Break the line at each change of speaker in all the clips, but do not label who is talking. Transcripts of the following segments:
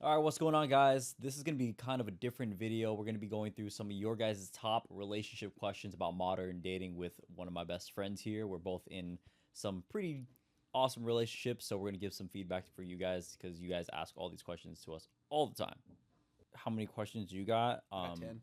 All right, what's going on, guys? This is going to be kind of a different video. We're going to be going through some of your guys' top relationship questions about modern dating with one of my best friends here. We're both in some pretty awesome relationships, so we're going to give some feedback for you guys because you guys ask all these questions to us all the time. How many questions you got?
I got 10.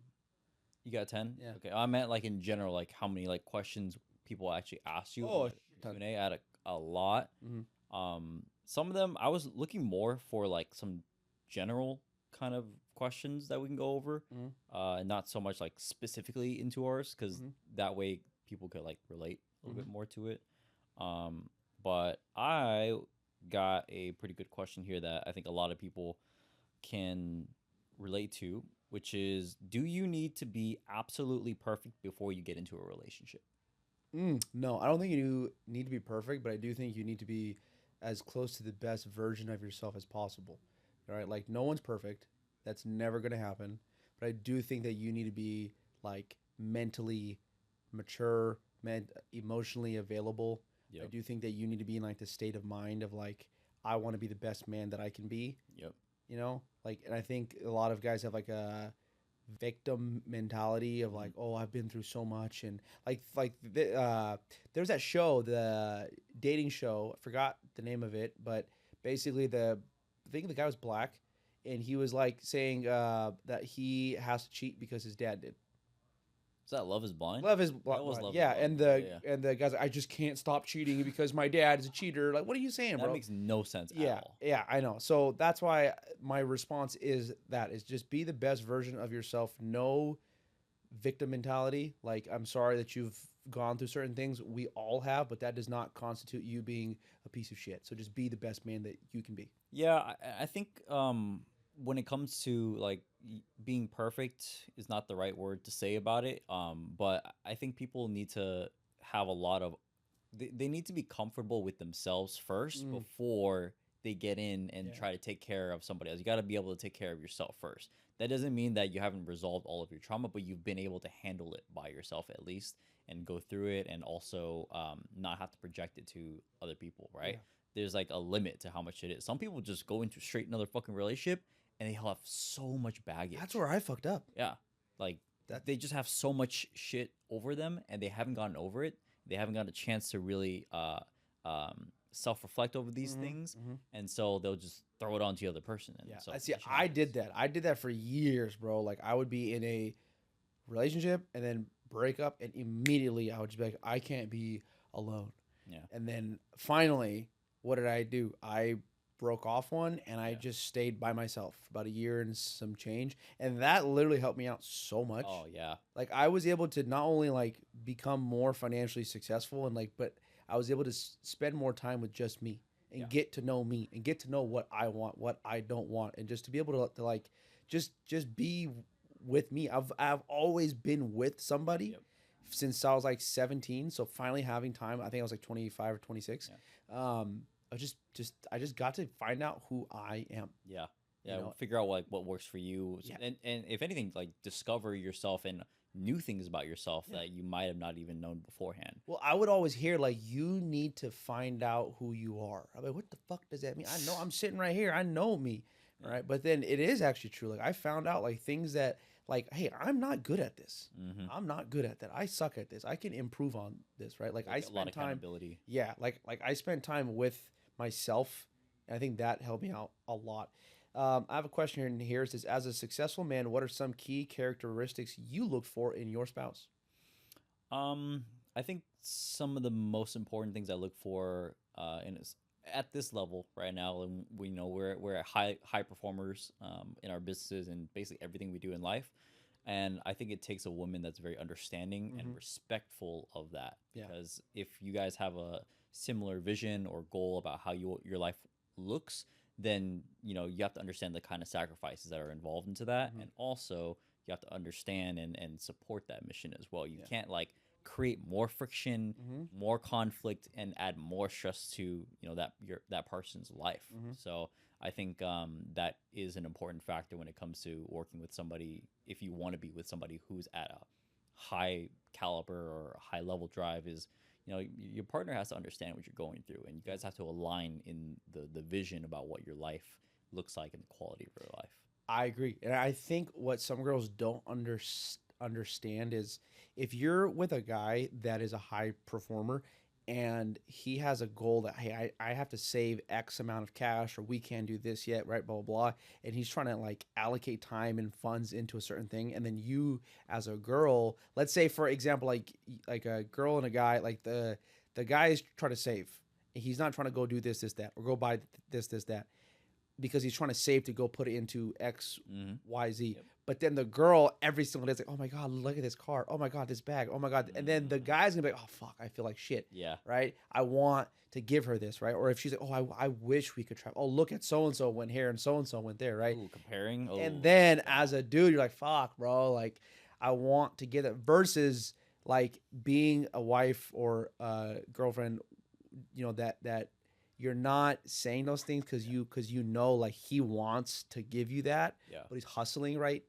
You got 10?
Yeah.
Okay, I meant like in general, like how many like questions people actually ask you
Oh,
on
a
the
ton.
Q&A. I had a lot.
Mm-hmm.
Some of them I was looking more for like some general kind of questions that we can go over,
Mm-hmm.
and not so much like specifically into ours, because
Mm-hmm.
that way people could like relate a little
Mm-hmm.
bit more to it. Um, but I got a pretty good question here that I think a lot of people can relate to, which is, do you need to be absolutely perfect before you get into a relationship?
No, I don't think you need to be perfect, but I do think you need to be as close to the best version of yourself as possible. All right, like no one's perfect. That's never going to happen. But I do think that you need to be like mentally mature, emotionally available. I
Yep.
do think that you need to be in like the state of mind of like I want to be the best man that I can be.
Yep.
Like, and I think a lot of guys have like a victim mentality of
Mhm.
like, oh, I've been through so much, and there's that show, the dating show. I forgot the name of it, but basically I think the guy was black, and he was like saying that he has to cheat because his dad did.
Is that Love Is Blind?
Love is
That was Love Is
yeah,
Blind.
and
Yeah,
the
yeah.
and the guy's like, I just can't stop cheating because my dad is a cheater. Like, what are you saying,
That
bro?
makes no sense at
Yeah,
all.
yeah, I know. So that's why my response is just be the best version of yourself. No victim mentality. Like, I'm sorry that you've gone through certain things. We all have, but that does not constitute you being a piece of shit. So just be the best man that you can be.
Yeah, I think when it comes to like being perfect is not the right word to say about it. But I think people need to have a lot of they need to be comfortable with themselves first
Mm,
before they get in and
yeah.
try to take care of somebody else. You got to be able to take care of yourself first. That doesn't mean that you haven't resolved all of your trauma, but you've been able to handle it by yourself at least and go through it, and also not have to project it to other people,
Yeah.
right? There's like a limit to how much it is. Some people just go into straight another fucking relationship and they have so much
That's
baggage.
where I fucked up.
Yeah. Like
That
they just have so much shit over them and they haven't gotten over it. They haven't gotten a chance to really self reflect over these
hmm
things.
hmm
And so they'll just throw it onto the other person. And
Yeah.
so
I see.
that shit
I
happens.
did that. I did that for years, bro. Like, I would be in a relationship and then break up, and immediately I would just be like, I can't be alone.
Yeah.
And then finally, what did I do? I broke off one and I
Yeah.
just stayed by myself for about a year and some change. And that literally helped me out so much.
Oh, yeah.
Like, I was able to not only like become more financially successful and like, but I was able to spend more time with just me
Yeah.
and get to know me and get to know what I want, what I don't want, and just to be able to like just be with me. I've always been with somebody
Yep.
since I was like 17. So finally having time, I think I was like 25 or 26.
Yeah.
I just got to find out who I am.
Yeah.
You
Yeah.
know,
Figure out like what works for you.
yeah,
And if anything, like discover yourself and new things about yourself
yeah.
that you might have not even known beforehand.
Well, I would always hear like you need to find out who you are. I'm like, what the fuck does that mean? I know I'm sitting right here. I know me,
Yeah.
right? But then it is actually true. Like I found out like things that like, hey, I'm not good at this.
Mm-hmm.
I'm not good at that. I suck at this. I can improve on this, right? Like I
Like a lot
spent
of
time,
accountability.
yeah, like I spent time with myself, and I think that helped me out a lot. I have a question here, and here it says, as a successful man, what are some key characteristics you look for in your spouse?
Um, I think some of the most important things I look for at this level right now, and we know we're high performers in our businesses and basically everything we do in life. And I think it takes a woman that's very understanding and
Mm-hmm.
respectful of that.
Yeah.
Because if you guys have a similar vision or goal about how your life looks, then you have to understand the kind of sacrifices that are involved into that,
Mm-hmm.
and also you have to understand and support that mission as well. You
Yeah.
can't like create more friction,
Mm-hmm.
more conflict, and add more stress to that person's life.
Mm-hmm.
So I think that is an important factor when it comes to working with somebody. If you want to be with somebody who's at a high caliber or a high level drive, is your partner has to understand what you're going through, and you guys have to align in the vision about what your life looks like and the quality of her life.
I agree. And I think what some girls don't understand is if you're with a guy that is a high performer and he has a goal that, hey, I have to save X amount of cash or we can't do this yet, right? Blah, blah, blah. And he's trying to like allocate time and funds into a certain thing. And then you as a girl, let's say, for example, like a girl and a guy, like the guy is trying to save. He's not trying to go do this, this, that, or go buy this, this, that because he's trying to save to go put it into X, Y, Z.
Yep.
But then the girl every single day is like, oh my God, look at this car. Oh my God, this bag. Oh my God. And then the guy's gonna be like, oh fuck, I feel like shit.
Yeah.
Right? I want to give her this, right? Or if she's like, oh, I wish we could travel. Oh, look at so and so went here and so went there, right?
Ooh, comparing. Oh.
And then as a dude, you're like, fuck, bro. Like, I want to get it versus like being a wife or a girlfriend, you know, that you're not saying those things because you know like he wants to give you that,
Yeah.
but he's hustling right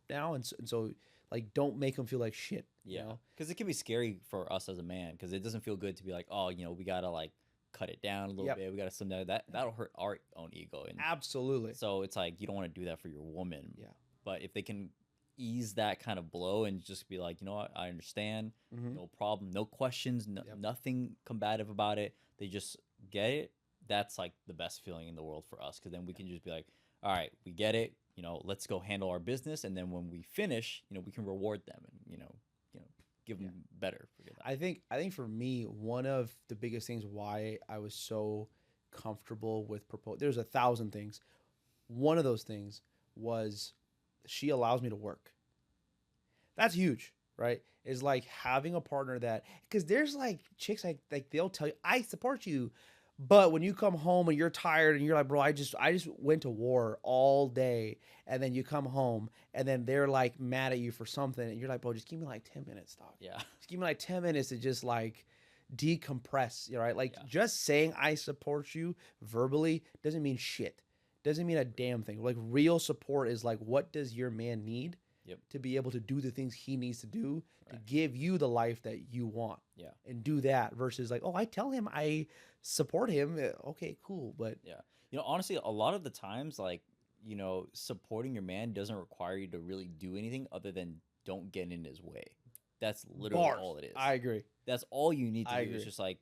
now, and so like don't make him feel like shit.
Yeah,
You know?
because it can be scary for us as a man because it doesn't feel good to be like, oh, you know, we gotta like cut it down a little
Yep.
bit. We gotta slim down. That'll hurt our own ego, and
Absolutely.
so it's like you don't want to do that for your woman.
Yeah.
But if they can ease that kind of blow and just be like, you know what, I understand,
Mhm.
no problem, no questions,
Yep.
nothing combative about it. They just get it. That's like the best feeling in the world for us because then we can just be like, all right, we get it. You know, let's go handle our business, and then when we finish, you know, we can reward them and you know, give them better. Forget that.
I think for me, one of the biggest things why I was so comfortable with propose. There's 1,000 things. One of those things was she allows me to work. That's huge, right? Is like having a partner that because there's like chicks like they'll tell you I support you, but when you come home and you're tired and you're like, bro, I just went to war all day, and then you come home and then they're like mad at you for something, and you're like, bro, just give me like 10 minutes, dog.
Yeah.
Just give me like 10 minutes to just like decompress, you know, right? Like
Yeah.
just saying I support you verbally doesn't mean shit. Doesn't mean a damn thing. Like real support is like, what does your man need
Yep.
to be able to do the things he needs to do to
Right.
give you the life that you want?
Yeah.
And do that versus like, oh, I tell him I support him. Okay, cool. But
Yeah. You know, honestly, a lot of the times, like, you know, supporting your man doesn't require you to really do anything other than don't get in his way. That's literally
bars.
all it is.
I agree.
That's all you need to
I
do is
agree.
just like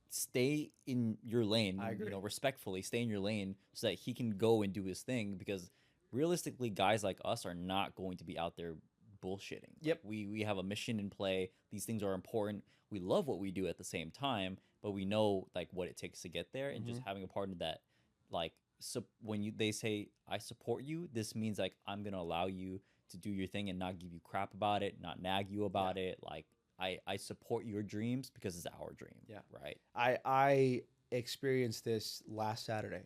stay in your lane,
I agree.
you know, respectfully stay in your lane so that he can go and do his thing because realistically guys like us are not going to be out there bullshitting.
Yep.
Like, we have a mission in play. These things are important. We love what we do at the same time, but we know like what it takes to get there and just having a partner that like when they say I support you, this means like I'm going to allow you to do your thing and not give you crap about it, not nag you about it. Like I support your dreams because it's our dream.
Yeah.
Right.
I experienced this last Saturday.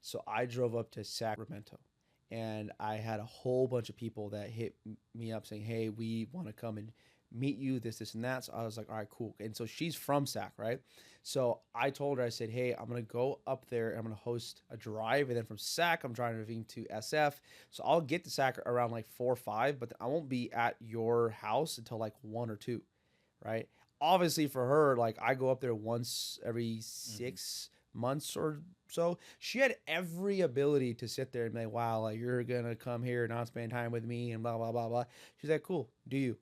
So I drove up to Sacramento and I had a whole bunch of people that hit me up saying, hey, we want to come and meet you, this, and that. So I was like, all right, cool. And so she's from Sac, right? So I told her, I said, hey, I'm going to go up there and I'm going to host a drive. And then from Sac, I'm driving to SF. So I'll get to Sac around like 4 or 5, but I won't be at your house until like 1 or 2, right? Obviously for her, like I go up there once every 6 months or so. She had every ability to sit there and be like, wow, like you're going to come here and not spend time with me and blah, blah, blah, blah. She's like, cool, do you?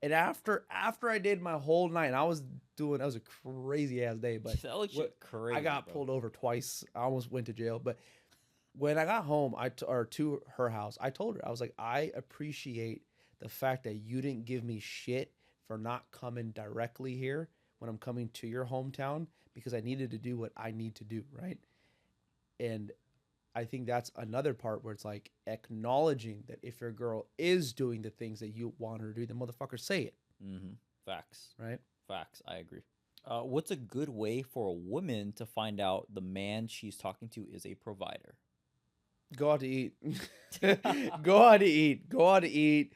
And after I did my whole night, that was a crazy ass day, but
that looks crazy.
I got pulled over twice. I almost went to jail, but when I got home, or to her house, I told her, I was like, I appreciate the fact that you didn't give me shit for not coming directly here when I'm coming to your hometown because I needed to do what I need to do, right? And I think that's another part where it's like acknowledging that if your girl is doing the things that you want her to do, then motherfucker say it.
Facts.
Right?
Facts. I agree. What's a good way for a woman to find out the man she's talking to is a provider?
Go out to eat. Go out to eat. Go out to eat.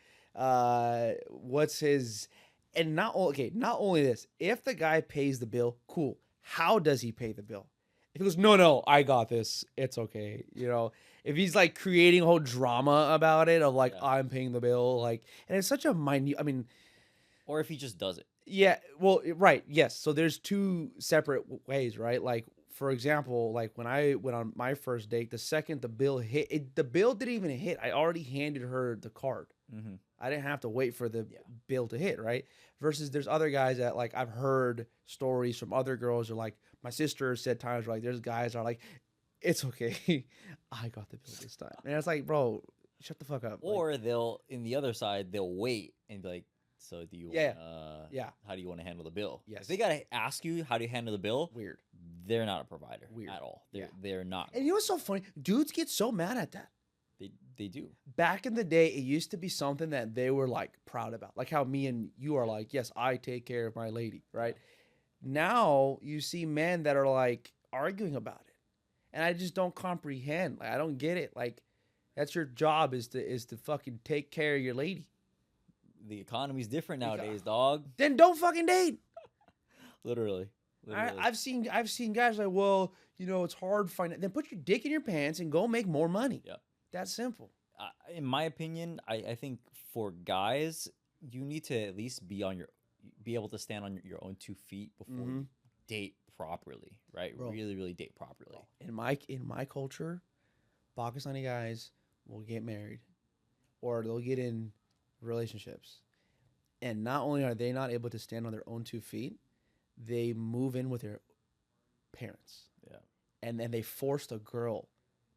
What's his... And not only this, if the guy pays the bill, cool. How does he pay the bill? If he goes, no, I got this, it's okay. You know, if he's like creating a whole drama about it of like, I'm paying the bill, like, and it's such a minute, I mean.
Or if he just does it.
Yeah, well, right, yes. So there's two separate ways, right? Like for example, like when I went on my first date, the second the bill hit, the bill didn't even hit. I already handed her the card.
Mm-hmm.
I didn't have to wait for the
Yeah.
bill to hit, right? Versus there's other guys that like I've heard stories from other girls or like my sister said times where like there's guys that are like, it's okay, I got the bill this time, and it's like, bro, shut the fuck up. Like,
Or they'll, in the other side, they'll wait and be like, so do you
Yeah.
wanna,
Yeah.
how do you want to handle the bill?
Yes.
If they gotta ask you how do you handle the bill,
weird.
they're not a provider
Weird.
at all.
Yeah.
They're not.
And you know what's so funny? Dudes get so mad at that.
They do.
Back in the day, it used to be something that they were like proud about. Like how me and you are like, yes, I take care of my lady, right? Now you see men that are like arguing about it. And I just don't comprehend. Like I don't get it. Like that's your job is to fucking take care of your lady.
The economy's different nowadays, dog.
Then don't fucking date.
Literally.
I've seen guys like, well, you know, it's hard finding. Then put your dick in your pants and go make more money.
Yeah.
That's simple.
In my opinion, I think for guys, you need to at least be able to stand on your own 2 feet before you date properly, right?
Bro.
Really, really date properly.
In my culture, Pakistani guys will get married or they'll get in relationships. And not only are they not able to stand on their own 2 feet, they move in with their parents.
Yeah.
And then they force the girl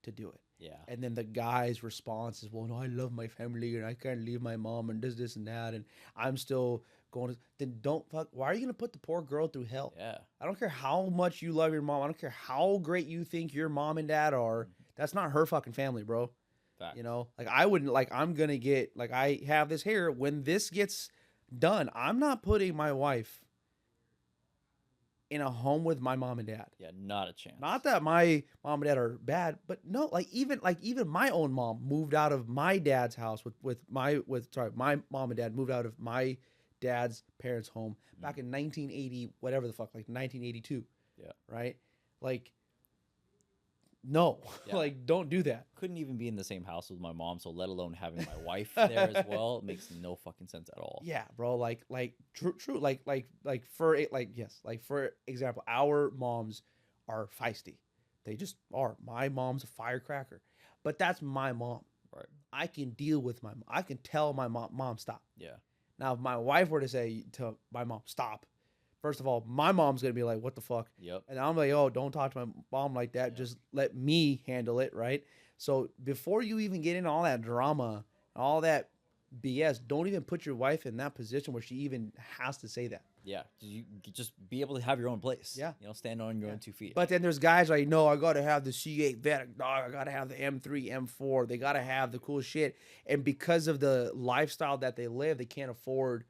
to do it.
Yeah.
And then the guy's response is, well, no, I love my family and I can't leave my mom and this and that. And I'm still going to, then don't fuck. Why are you going to put the poor girl through hell?
Yeah.
I don't care how much you love your mom. I don't care how great you think your mom and dad are. That's not her fucking family, bro.
Fact.
You know, like I wouldn't, like I'm going to get, like I have this here. When this gets done, I'm not putting my wife in a home with my mom and dad.
Yeah, not a chance.
Not that my mom and dad are bad, but no, like even my own mom moved out of my dad's house with my mom and dad moved out of my dad's parents' home back in 1980, whatever the fuck, like 1982.
Yeah.
Right? Like no.
Yeah.
Like don't do that.
Couldn't even be in the same house with my mom, so let alone having my wife there as well. It makes no fucking sense at all.
Yeah, bro. Like true. For example, our moms are feisty. They just are. My mom's a firecracker, but that's my mom.
Right.
I can deal with my mom. I can tell my mom stop.
Yeah.
Now, if my wife were to say to my mom stop, first of all, my mom's gonna be like, "What the fuck?"
Yep.
And I'm like, "Oh, don't talk to my mom like that.
Yeah.
Just let me handle it, right?" So before you even get into all that drama, all that BS, don't even put your wife in that position where she even has to say that.
Yeah. You just be able to have your own place.
Yeah.
You know, stand on your own 2 feet.
But then there's guys like, no, I gotta have the C8 Vec, dog. I gotta have the M3, M4. They gotta have the cool shit. And because of the lifestyle that they live, they can't afford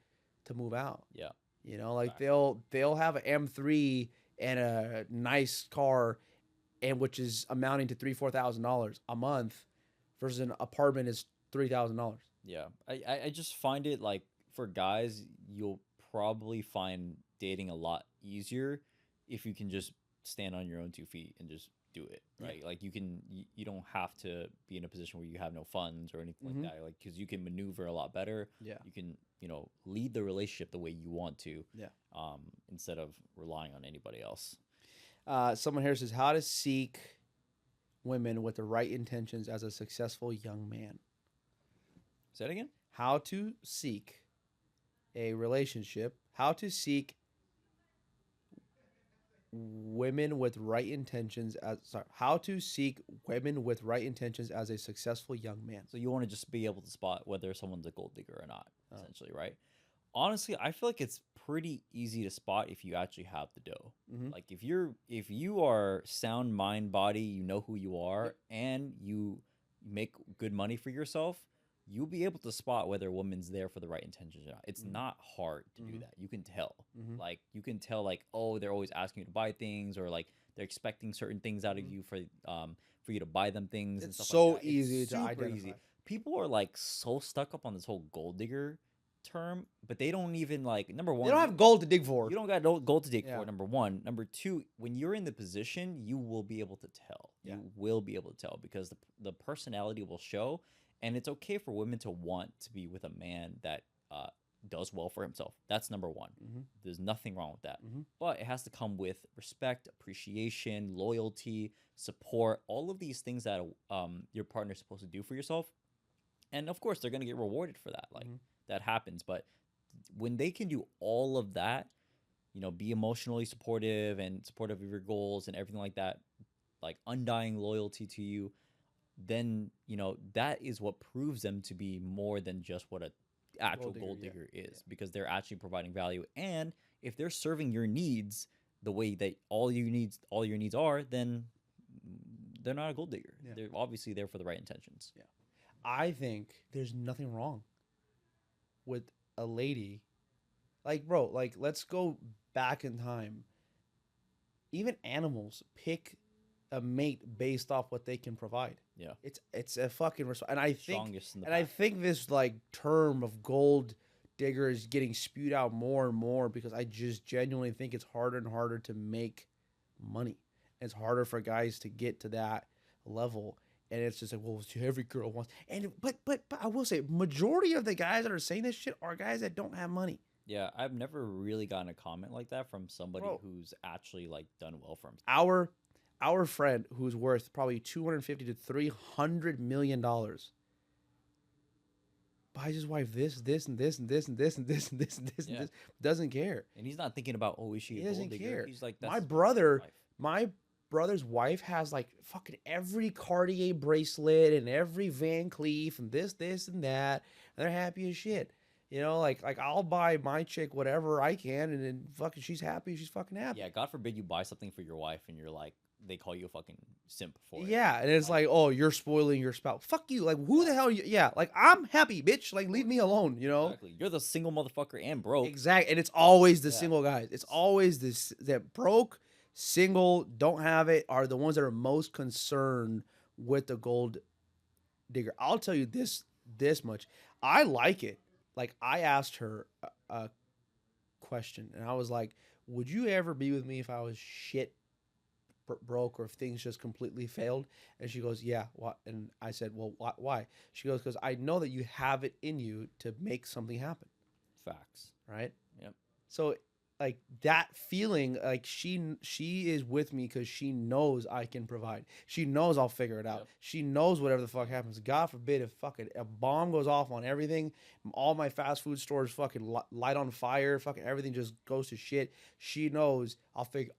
to move out.
Yeah.
You know, like they'll have an M3 and a nice car, and which is amounting to $3,000-$4,000 a month, versus an apartment is $3,000.
Yeah. I just find it like for guys, you'll probably find dating a lot easier if you can just stand on your own 2 feet and just do it, right? Like you don't have to be in a position where you have no funds or anything like that, like because you can maneuver a lot better.
Yeah.
You can, lead the relationship the way you want to.
Yeah.
Instead of relying on anybody else.
Someone here says, how to seek women with the right intentions as a successful young man.
Say that again?
How to seek a relationship, how to seek women with right intentions how to seek women with right intentions as a successful young man.
So you want to just be able to spot whether someone's a gold digger or not, essentially, right? Honestly, I feel like it's pretty easy to spot if you actually have the dough. Like if you are sound mind, body, you know who you are, and you make good money for yourself, you'll be able to spot whether a woman's there for the right intentions or not. It's not hard to do that. You can tell. Like you can tell, like, oh, they're always asking you to buy things, or like they're expecting certain things out of you for you to buy them things.
It's
and stuff
so
like that.
easy
It's
to
super
identify.
easy. People are like so stuck up on this whole gold digger term, but they don't even like, number one,
They don't have gold to dig for.
you don't got no gold to dig
Yeah.
for, number one. Number two, when you're in the position, you will be able to tell.
Yeah.
You will be able to tell because the personality will show. And it's okay for women to want to be with a man that does well for himself. That's number one.
Mm-hmm.
There's nothing wrong with that.
Mm-hmm.
But it has to come with respect, appreciation, loyalty, support, all of these things that your partner's supposed to do for yourself. And of course, they're going to get rewarded for that. Like,
Mm-hmm.
that happens. But when they can do all of that, be emotionally supportive and supportive of your goals and everything like that, like undying loyalty to you, then that is what proves them to be more than just what a actual gold digger is, because they're actually providing value. And if they're serving your needs the way that all your needs are, then they're not a gold digger.
Yeah.
They're obviously there for the right intentions.
Yeah. I think there's nothing wrong with a lady. Like, bro, like, let's go back in time. Even animals pick a mate based off what they can provide.
Yeah.
It's a fucking and I think
Strongest in the
and I
pack.
think this like term of gold digger is getting spewed out more and more because I just genuinely think it's harder and harder to make money. It's harder for guys to get to that level. And it's just like, well, every girl wants. And but I will say, majority of the guys that are saying this shit are guys that don't have money.
Yeah, I've never really gotten a comment like that from somebody
Bro.
who's actually like done well for himself.
Our friend who's worth probably $250 to $300 million buys his wife this, and this, and this, and this, and this, and this, and this, and this. Doesn't care.
And he's not thinking about, oh, is she a gold digger?
Care.
He's like, that's
my brother's wife has like fucking every Cartier bracelet and every Van Cleef and this, and that. And they're happy as shit. Like I'll buy my chick whatever I can, and then fucking she's happy. She's fucking happy.
Yeah, God forbid you buy something for your wife and you're like, they call you a fucking simp for it.
Yeah, and it's like, oh, you're spoiling your spouse. Fuck you. Like, who the hell? Yeah, like I'm happy, bitch. Like, leave me alone.
Exactly. You're the single motherfucker and broke.
Exactly, and it's always the single guys. It's always this that broke, single, don't have it are the ones that are most concerned with the gold digger. I'll tell you this much. I like it. Like, I asked her a question, and I was like, would you ever be with me if I was shit broke or if things just completely failed? And she goes, yeah. What? And I said, well, why? She goes, because I know that you have it in you to make something happen.
Facts.
Right?
Yep.
So, like, that feeling, like, she is with me because she knows I can provide. She knows I'll figure it out. Yep. She knows whatever the fuck happens. God forbid if fucking a bomb goes off on everything, all my fast food stores fucking light on fire, fucking everything just goes to shit. She knows I'll figure.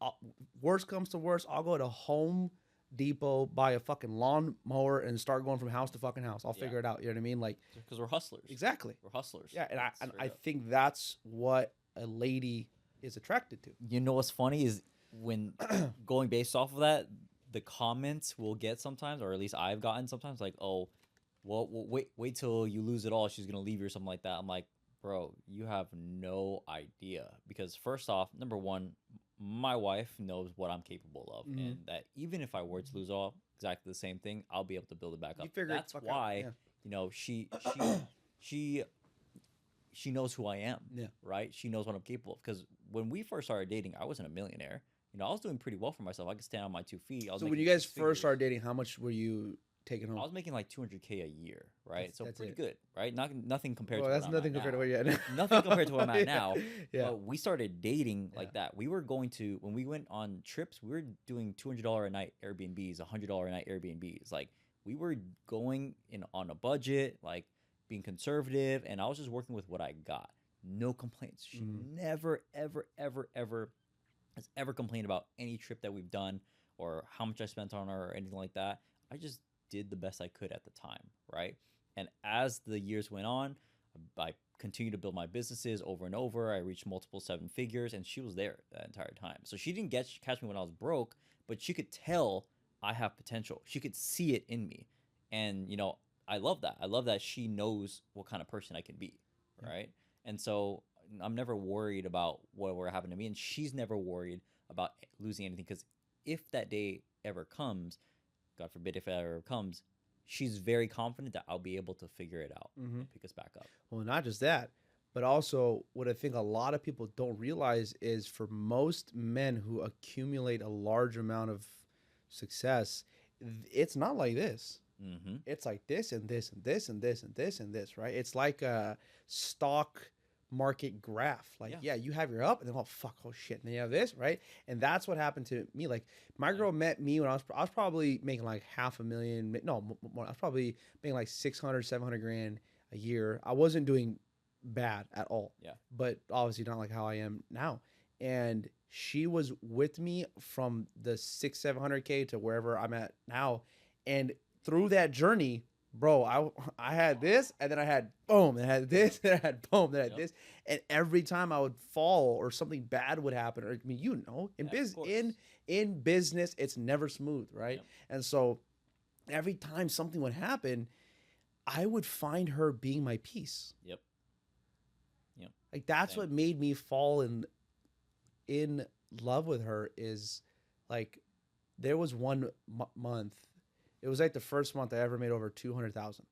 Worst comes to worst, I'll go to Home Depot, buy a fucking lawn mower, and start going from house to fucking house. I'll figure it out. You know what I mean? Like,
because we're hustlers.
Exactly.
We're hustlers.
Yeah, and I think that's what a lady is attracted to.
You know what's funny is when going based off of that, the comments we'll get sometimes, or at least I've gotten sometimes, like, oh, well wait till you lose it all, she's gonna leave you or something like that. I'm like, bro, you have no idea. Because first off, number one, my wife knows what I'm capable of, and that even if I were to lose all, exactly the same thing, I'll be able to build it back up. That's why she knows who I am.
Yeah.
Right? She knows what I'm capable of. Because when we first started dating, I wasn't a millionaire. I was doing pretty well for myself. I could stand on my 2 feet.
So when you guys first started dating, how much were you taking home?
I was making like $200K a year, right?
That's
pretty good, right? Nothing compared to
that's nothing compared to what you're at.
Nothing compared to what I'm at now.
Yeah.
But we started dating like that. We were when we went on trips, we were doing $200 a night Airbnbs, $100 a night Airbnbs. Like, we were going in on a budget, like being conservative, and I was just working with what I got. No complaints. She never, ever, ever, ever has ever complained about any trip that we've done or how much I spent on her or anything like that. I just did the best I could at the time, right? And as the years went on, I continued to build my businesses over and over. I reached multiple 7 figures, and she was there that entire time. So she didn't catch me when I was broke, but she could tell I have potential. She could see it in me. And, I love that. I love that she knows what kind of person I can be, right? And so I'm never worried about what will happen to me, and she's never worried about losing anything, because if that day ever comes, God forbid if it ever comes, she's very confident that I'll be able to figure it out and pick us back up.
Well, not just that, but also what I think a lot of people don't realize is for most men who accumulate a large amount of success, it's not like this. It's like this and this and this and this and this and this, right? It's like a stock market graph. Like,
Yeah.
you have your up, and then oh fuck, oh shit, and then you have this, right? And that's what happened to me. Like, my girl met me when I was probably making like $500,000. No, more, I was probably making like 600, 700 grand a year. I wasn't doing bad at all.
Yeah.
But obviously not like how I am now. And she was with me from the 600-700K to wherever I'm at now. And through that journey, bro, I had this, and then I had boom, and I had this, and I had boom, then I had this, and every time I would fall or something bad would happen, or I mean, in business, it's never smooth, right?
Yep.
And so every time something would happen, I would find her being my peace.
Yep.
Like, that's what made me fall in love with her. Is like, there was one month. It was like the first month I ever made over 200,000,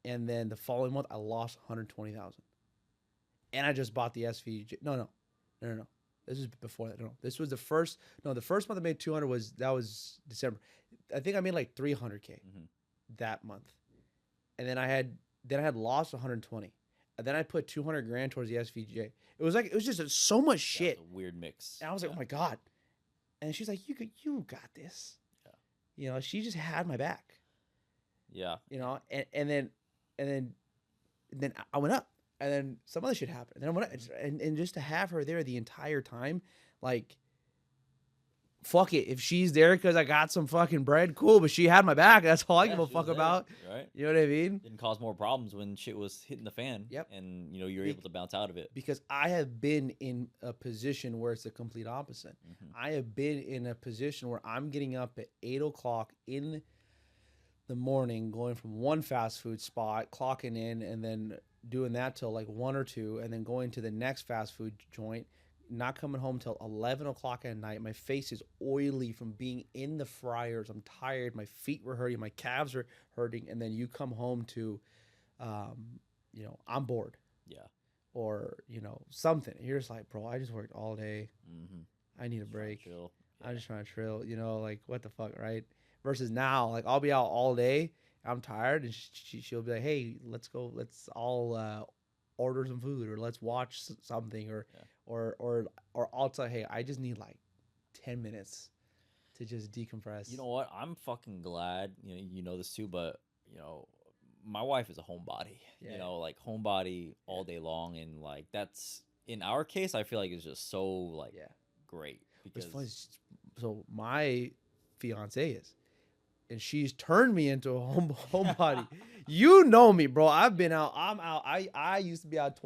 and then the following month I lost 120,000, and I just bought the SVJ. No. This was before that. No, this was the first. No, the first month I made 200 was December. I think I made like 300K that month, and then I had lost 120. And then I put 200 grand towards the SVJ. It was just so much shit.
A weird mix.
And I was like, oh my God. And she's like, you got this.
Yeah.
You know, she just had my back.
Yeah.
You know, and then I went up, and then some other shit happened. And then I went up, and just to have her there the entire time, like, fuck it. If she's there because I got some fucking bread, cool. But she had my back. That's all I give a fuck about.
Right.
You know what I mean?
Didn't cause more problems when shit was hitting the fan.
Yep.
And you were able to bounce out of it.
Because I have been in a position where it's the complete opposite. I have been in a position where I'm getting up at 8 o'clock in the morning, going from one fast food spot, clocking in, and then doing that till like 1 or 2, and then going to the next fast food joint, not coming home till 11 o'clock at night. My face is oily from being in the fryers. I'm tired. My feet were hurting. My calves are hurting. And then you come home to, I'm bored.
Yeah.
Or, something. You're just like, bro, I just worked all day. I need a break. I'm just trying to chill. Like, what the fuck, right? Versus now, like, I'll be out all day. I'm tired. And she'll be like, hey, let's go. Let's all order some food, or let's watch something, or I'll tell, hey, I just need like 10 minutes to just decompress.
You know what? I'm fucking glad. You know this too, but my wife is a homebody. Like homebody all day long, and like that's in our case. I feel like it's just so like great because
it's funny. So my fiance is. And she's turned me into a homebody. You know me, bro. I've been out. I'm out. I used to be out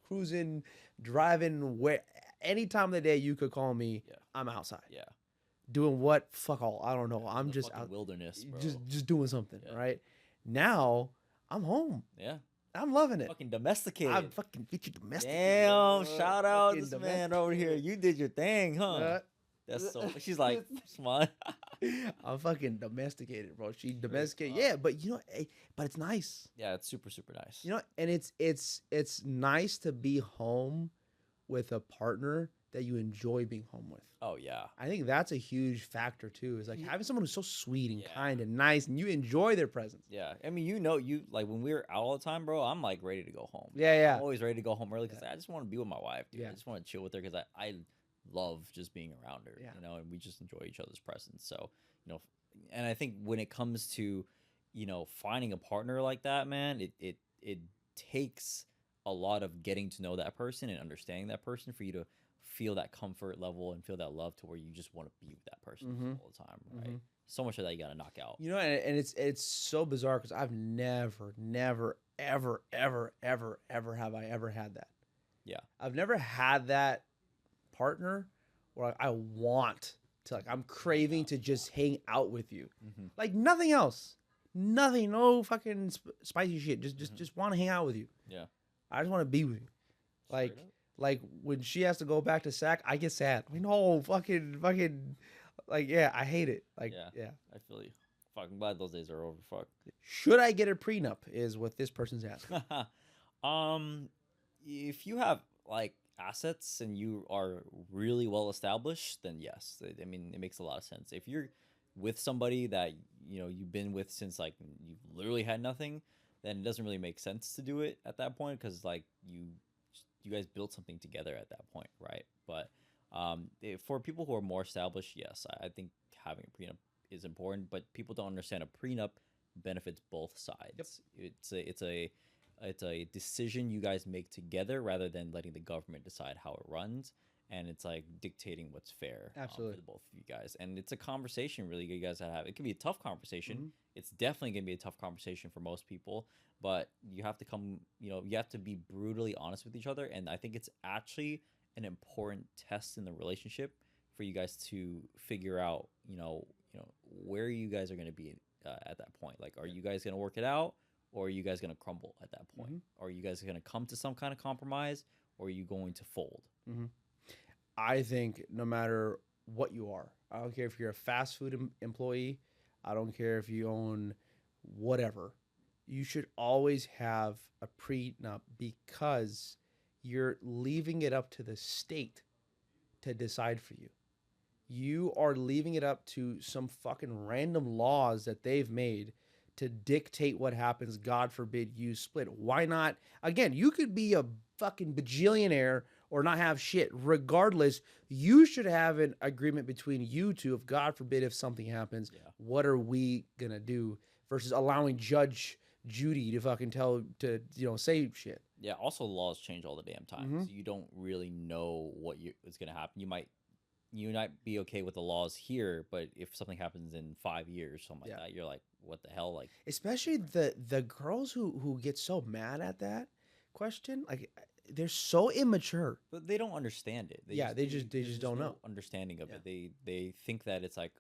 cruising, driving. Where any time of the day you could call me, I'm outside.
Yeah.
Doing what? Fuck all. I don't know. I'm just out.
Wilderness, bro.
Just doing something, right? Now I'm home.
Yeah.
I'm loving it.
Fucking domesticated.
I'm fucking get you domesticated.
Damn! Shout out this man over here. You did your thing, huh? That's so. She's like, smart.
I'm fucking domesticated, bro. She domesticated, yeah. But but it's nice.
Yeah, it's super super nice.
And it's nice to be home with a partner that you enjoy being home with.
Oh yeah.
I think that's a huge factor too. Is like having someone who's so sweet and kind and nice, and you enjoy their presence.
Yeah, I mean, you like when we're out all the time, bro. I'm like ready to go home.
Yeah.
I'm always ready to go home early because I just want to be with my wife, dude. I just want to chill with her because I love just being around her, and we just enjoy each other's presence. So, and I think when it comes to, finding a partner like that, man, it takes a lot of getting to know that person and understanding that person for you to feel that comfort level and feel that love to where you just want to be with that person all the time, right? So much of that you got to knock out.
And it's so bizarre because I've never, ever have I ever had that.
Yeah.
I've never had that partner where I want to, like, I'm craving to just hang out with you. Like nothing else. Nothing, no fucking spicy shit. Just want to hang out with you.
Yeah.
I just want to be with you. Like when she has to go back to SAC, I get sad. I mean, no, fucking, like, yeah, I hate it. Like, yeah.
I feel you. Fucking glad those days are over. Fuck.
Should I get a prenup? Is what this person's asking.
If you have like assets and you are really well established, then yes. I mean, it makes a lot of sense. If you're with somebody that you've been with since like you've literally had nothing, then it doesn't really make sense to do it at that point because like you you guys built something together at that point, right? But for people who are more established, yes, I think having a prenup is important. But people don't understand a prenup benefits both sides. Yep. It's a decision you guys make together rather than letting the government decide how it runs. And it's like dictating what's fair for the both of you guys. And it's a conversation really you guys have. It can be a tough conversation. Mm-hmm. It's definitely going to be a tough conversation for most people, but you have to you have to be brutally honest with each other. And I think it's actually an important test in the relationship for you guys to figure out, where you guys are going to be at that point. Like, are you guys going to work it out, or are you guys going to crumble at that point? Mm-hmm. Are you guys going to come to some kind of compromise, or are you going to fold?
Mm-hmm. I think no matter what you are, I don't care if you're a fast food employee, I don't care if you own whatever, you should always have a prenup because you're leaving it up to the state to decide for you. You are leaving it up to some fucking random laws that they've made to dictate what happens. God forbid you split. Why not? Again, you could be a fucking bajillionaire or not have shit. Regardless, you should have an agreement between you two. If God forbid, if something happens, what are we gonna do? Versus allowing Judge Judy to fucking say shit.
Yeah. Also, laws change all the damn time, mm-hmm. so you don't really know what's gonna happen. You might be okay with the laws here, but if something happens in 5 years, something like that, you're like, what the hell? Like,
especially the girls who get so mad at that question, like. They're so immature,
but they don't understand it.
They just don't know
understanding of it. They think that it's like,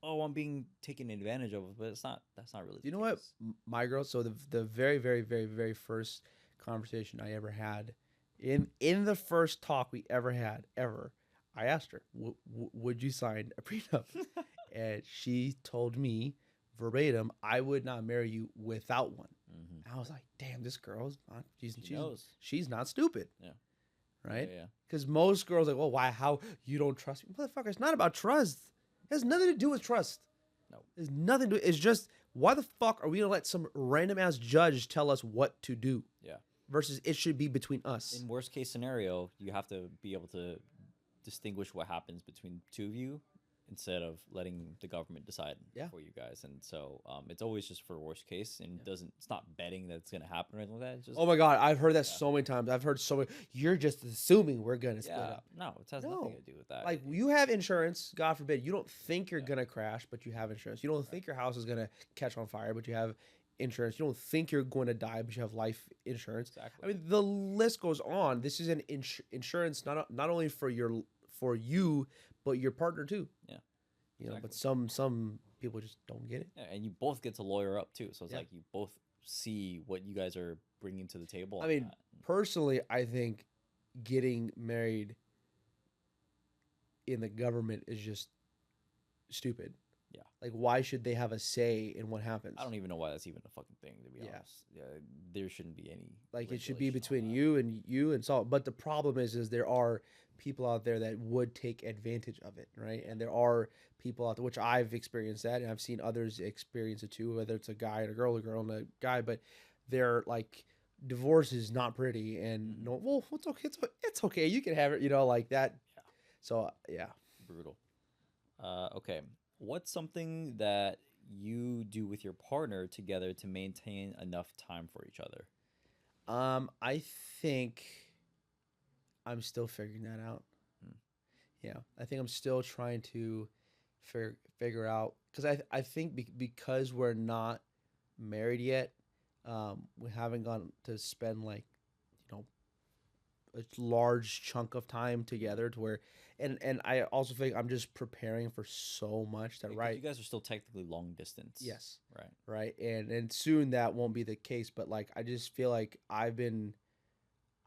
oh, I'm being taken advantage of, but it's not. That's not really.
You know what, my girl? So the very, very, very, very first conversation I ever had, in the first talk we ever had, I asked her, would you sign a prenup? And she told me verbatim, I would not marry you without one. Mm-hmm. I was like, damn, this girl's not, she's not stupid. Yeah. Right? Yeah. Because most girls are like, well, why? How? You don't trust me? Motherfucker, it's not about trust. It has nothing to do with trust. No. It's nothing to do. It's just, why the fuck are we going to let some random ass judge tell us what to do? Yeah. Versus it should be between us.
In worst case scenario, you have to be able to distinguish what happens between the two of you, instead of letting the government decide for you guys. And so it's always just for worst case, and it's not betting that it's going to happen or anything like that. It's just,
oh my God, I've heard that so many times. I've heard so many, you're just assuming we're going to split up.
No, it has nothing to do with that.
Like, you have insurance, God forbid. You don't think you're going to crash, but you have insurance. You don't think your house is going to catch on fire, but you have insurance. You don't think you're going to die, but you have life insurance. Exactly. I mean, the list goes on. This is an insurance not only for you, but your partner too. Yeah. Exactly. But some people just don't get it.
Yeah, and you both get to lawyer up too. So it's like you both see what you guys are bringing to the table.
I mean, personally, I think getting married in the government is just stupid. Yeah. Like, why should they have a say in what happens?
I don't even know why that's even a fucking thing, to be honest. Yeah, there shouldn't be any.
Like, it should be between you and Salt. But the problem is there are people out there that would take advantage of it, right? And there are people out there, which I've experienced that, and I've seen others experience it too, whether it's a guy and a girl and a guy, but they're like, divorce is not pretty, and well, it's okay, you can have it, like that. Yeah. So yeah,
brutal. Okay, what's something that you do with your partner together to maintain enough time for each other?
I think I'm still figuring that out. Yeah, I think I'm still trying to figure out, because I think because we're not married yet, we haven't gone to spend like a large chunk of time together to where, and I also think I'm just preparing for so much that
you guys are still technically long distance.
Yes.
Right.
And soon that won't be the case, but like I just feel like I've been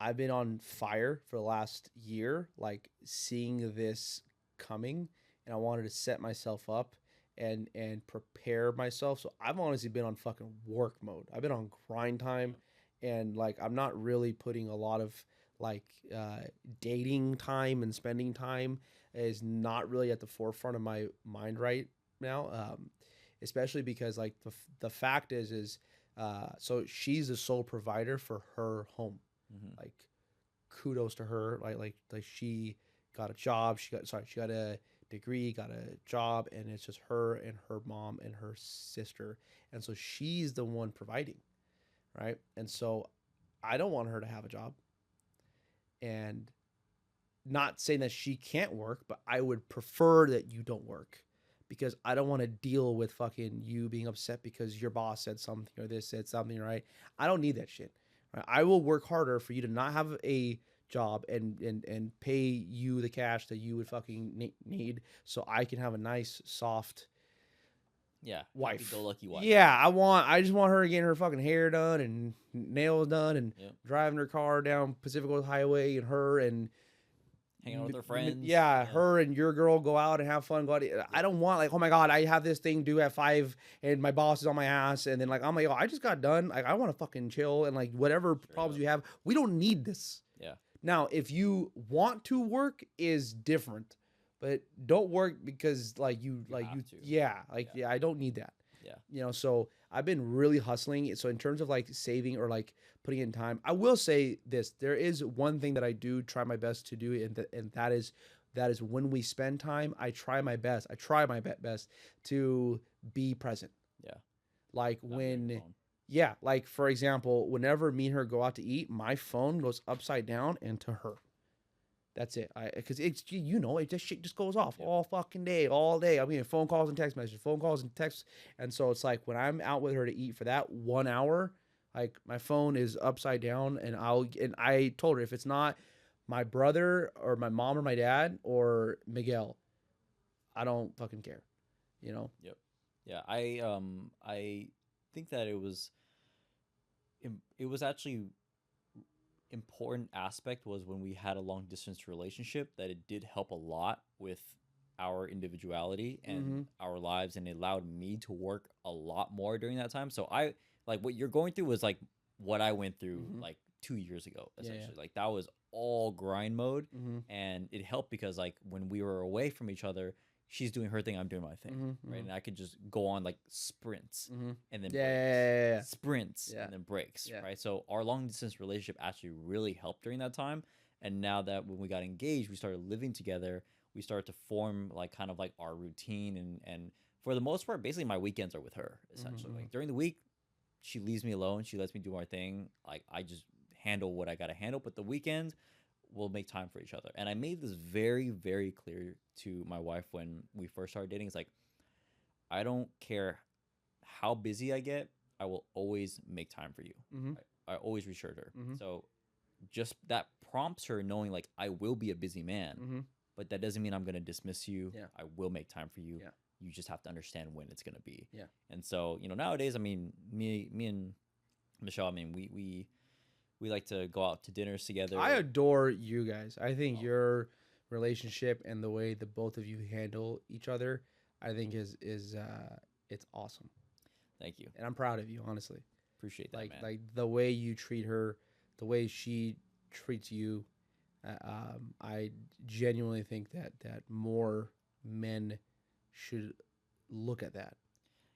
on fire for the last year, like seeing this coming, and I wanted to set myself up and prepare myself. So I've honestly been on fucking work mode. I've been on grind time, and like I'm not really putting a lot of like dating time, and spending time is not really at the forefront of my mind right now, especially because like the fact is so she's the sole provider for her home. Like kudos to her. Like she got a job. She got a degree, got a job, and it's just her and her mom and her sister, and so she's the one providing, right? And so I don't want her to have a job, and not saying that she can't work, but I would prefer that you don't work because I don't want to deal with fucking you being upset because your boss said something or this said something, right? I don't need that shit. Right? I will work harder for you to not have a job and pay you the cash that you would fucking need so I can have a nice soft
Yeah,
wife.
happy-go-lucky wife.
Yeah, I just want her getting her fucking hair done and nails done and
Yep.
driving her car down Pacific Coast Highway and her and
Hanging out with her friends.
yeah, her and your girl go out and have fun. Go out. I don't want like, oh my god, I have this thing due at 5, and my boss is on my ass, and then like I'm like, oh, I just got done. Like I want to fucking chill and like whatever problems you have, we don't need this.
Yeah.
Now, if you want to work, is different, but don't work because like you yeah, I don't need that.
Yeah.
You know, so I've been really hustling. So in terms of like saving or like putting in time, I will say this: there is one thing that I do try my best to do, and that is when we spend time, I try my best. I try my best to be present.
Yeah.
Like
Not
when,
your phone.
yeah, like for example, whenever me and her go out to eat, my phone goes upside down and to her. That's it. Because it's it just shit just goes off all fucking day, all day. I mean, phone calls and text messages, phone calls and texts, and so it's like when I'm out with her to eat for that 1 hour, like my phone is upside down, and I told her if it's not my brother or my mom or my dad or Miguel, I don't fucking care, you know.
Yep. Yeah. I think that it was actually important aspect was when we had a long distance relationship that it did help a lot with our individuality and our lives, and it allowed me to work a lot more during that time. So I like what you're going through was like what I went through like 2 years ago essentially. Like that was all grind mode, and it helped because like when we were away from each other, she's doing her thing, I'm doing my thing, right? And I could just go on like sprints and then breaks, sprints and then breaks, right? So our long distance relationship actually really helped during that time. And now that when we got engaged, we started living together, we started to form like kind of like our routine, and for the most part, basically my weekends are with her essentially. Like during the week, she leaves me alone, she lets me do my thing. Like I just handle what I gotta handle, but the weekends we'll make time for each other. And I made this very, very clear to my wife when we first started dating. It's like, I don't care how busy I get, I will always make time for you. I always reassured her. So just that prompts her knowing like I will be a busy man, but that doesn't mean I'm going to dismiss you. I will make time for you. You just have to understand when it's going to be. And so, nowadays, I mean, me and Michelle, I mean, we like to go out to dinners together.
I adore you guys. I think your relationship and the way the both of you handle each other, I think is it's awesome.
Thank you.
And I'm proud of you, honestly.
Appreciate that,
like
man.
like the way you treat her, the way she treats you. I genuinely think that more men should look at that.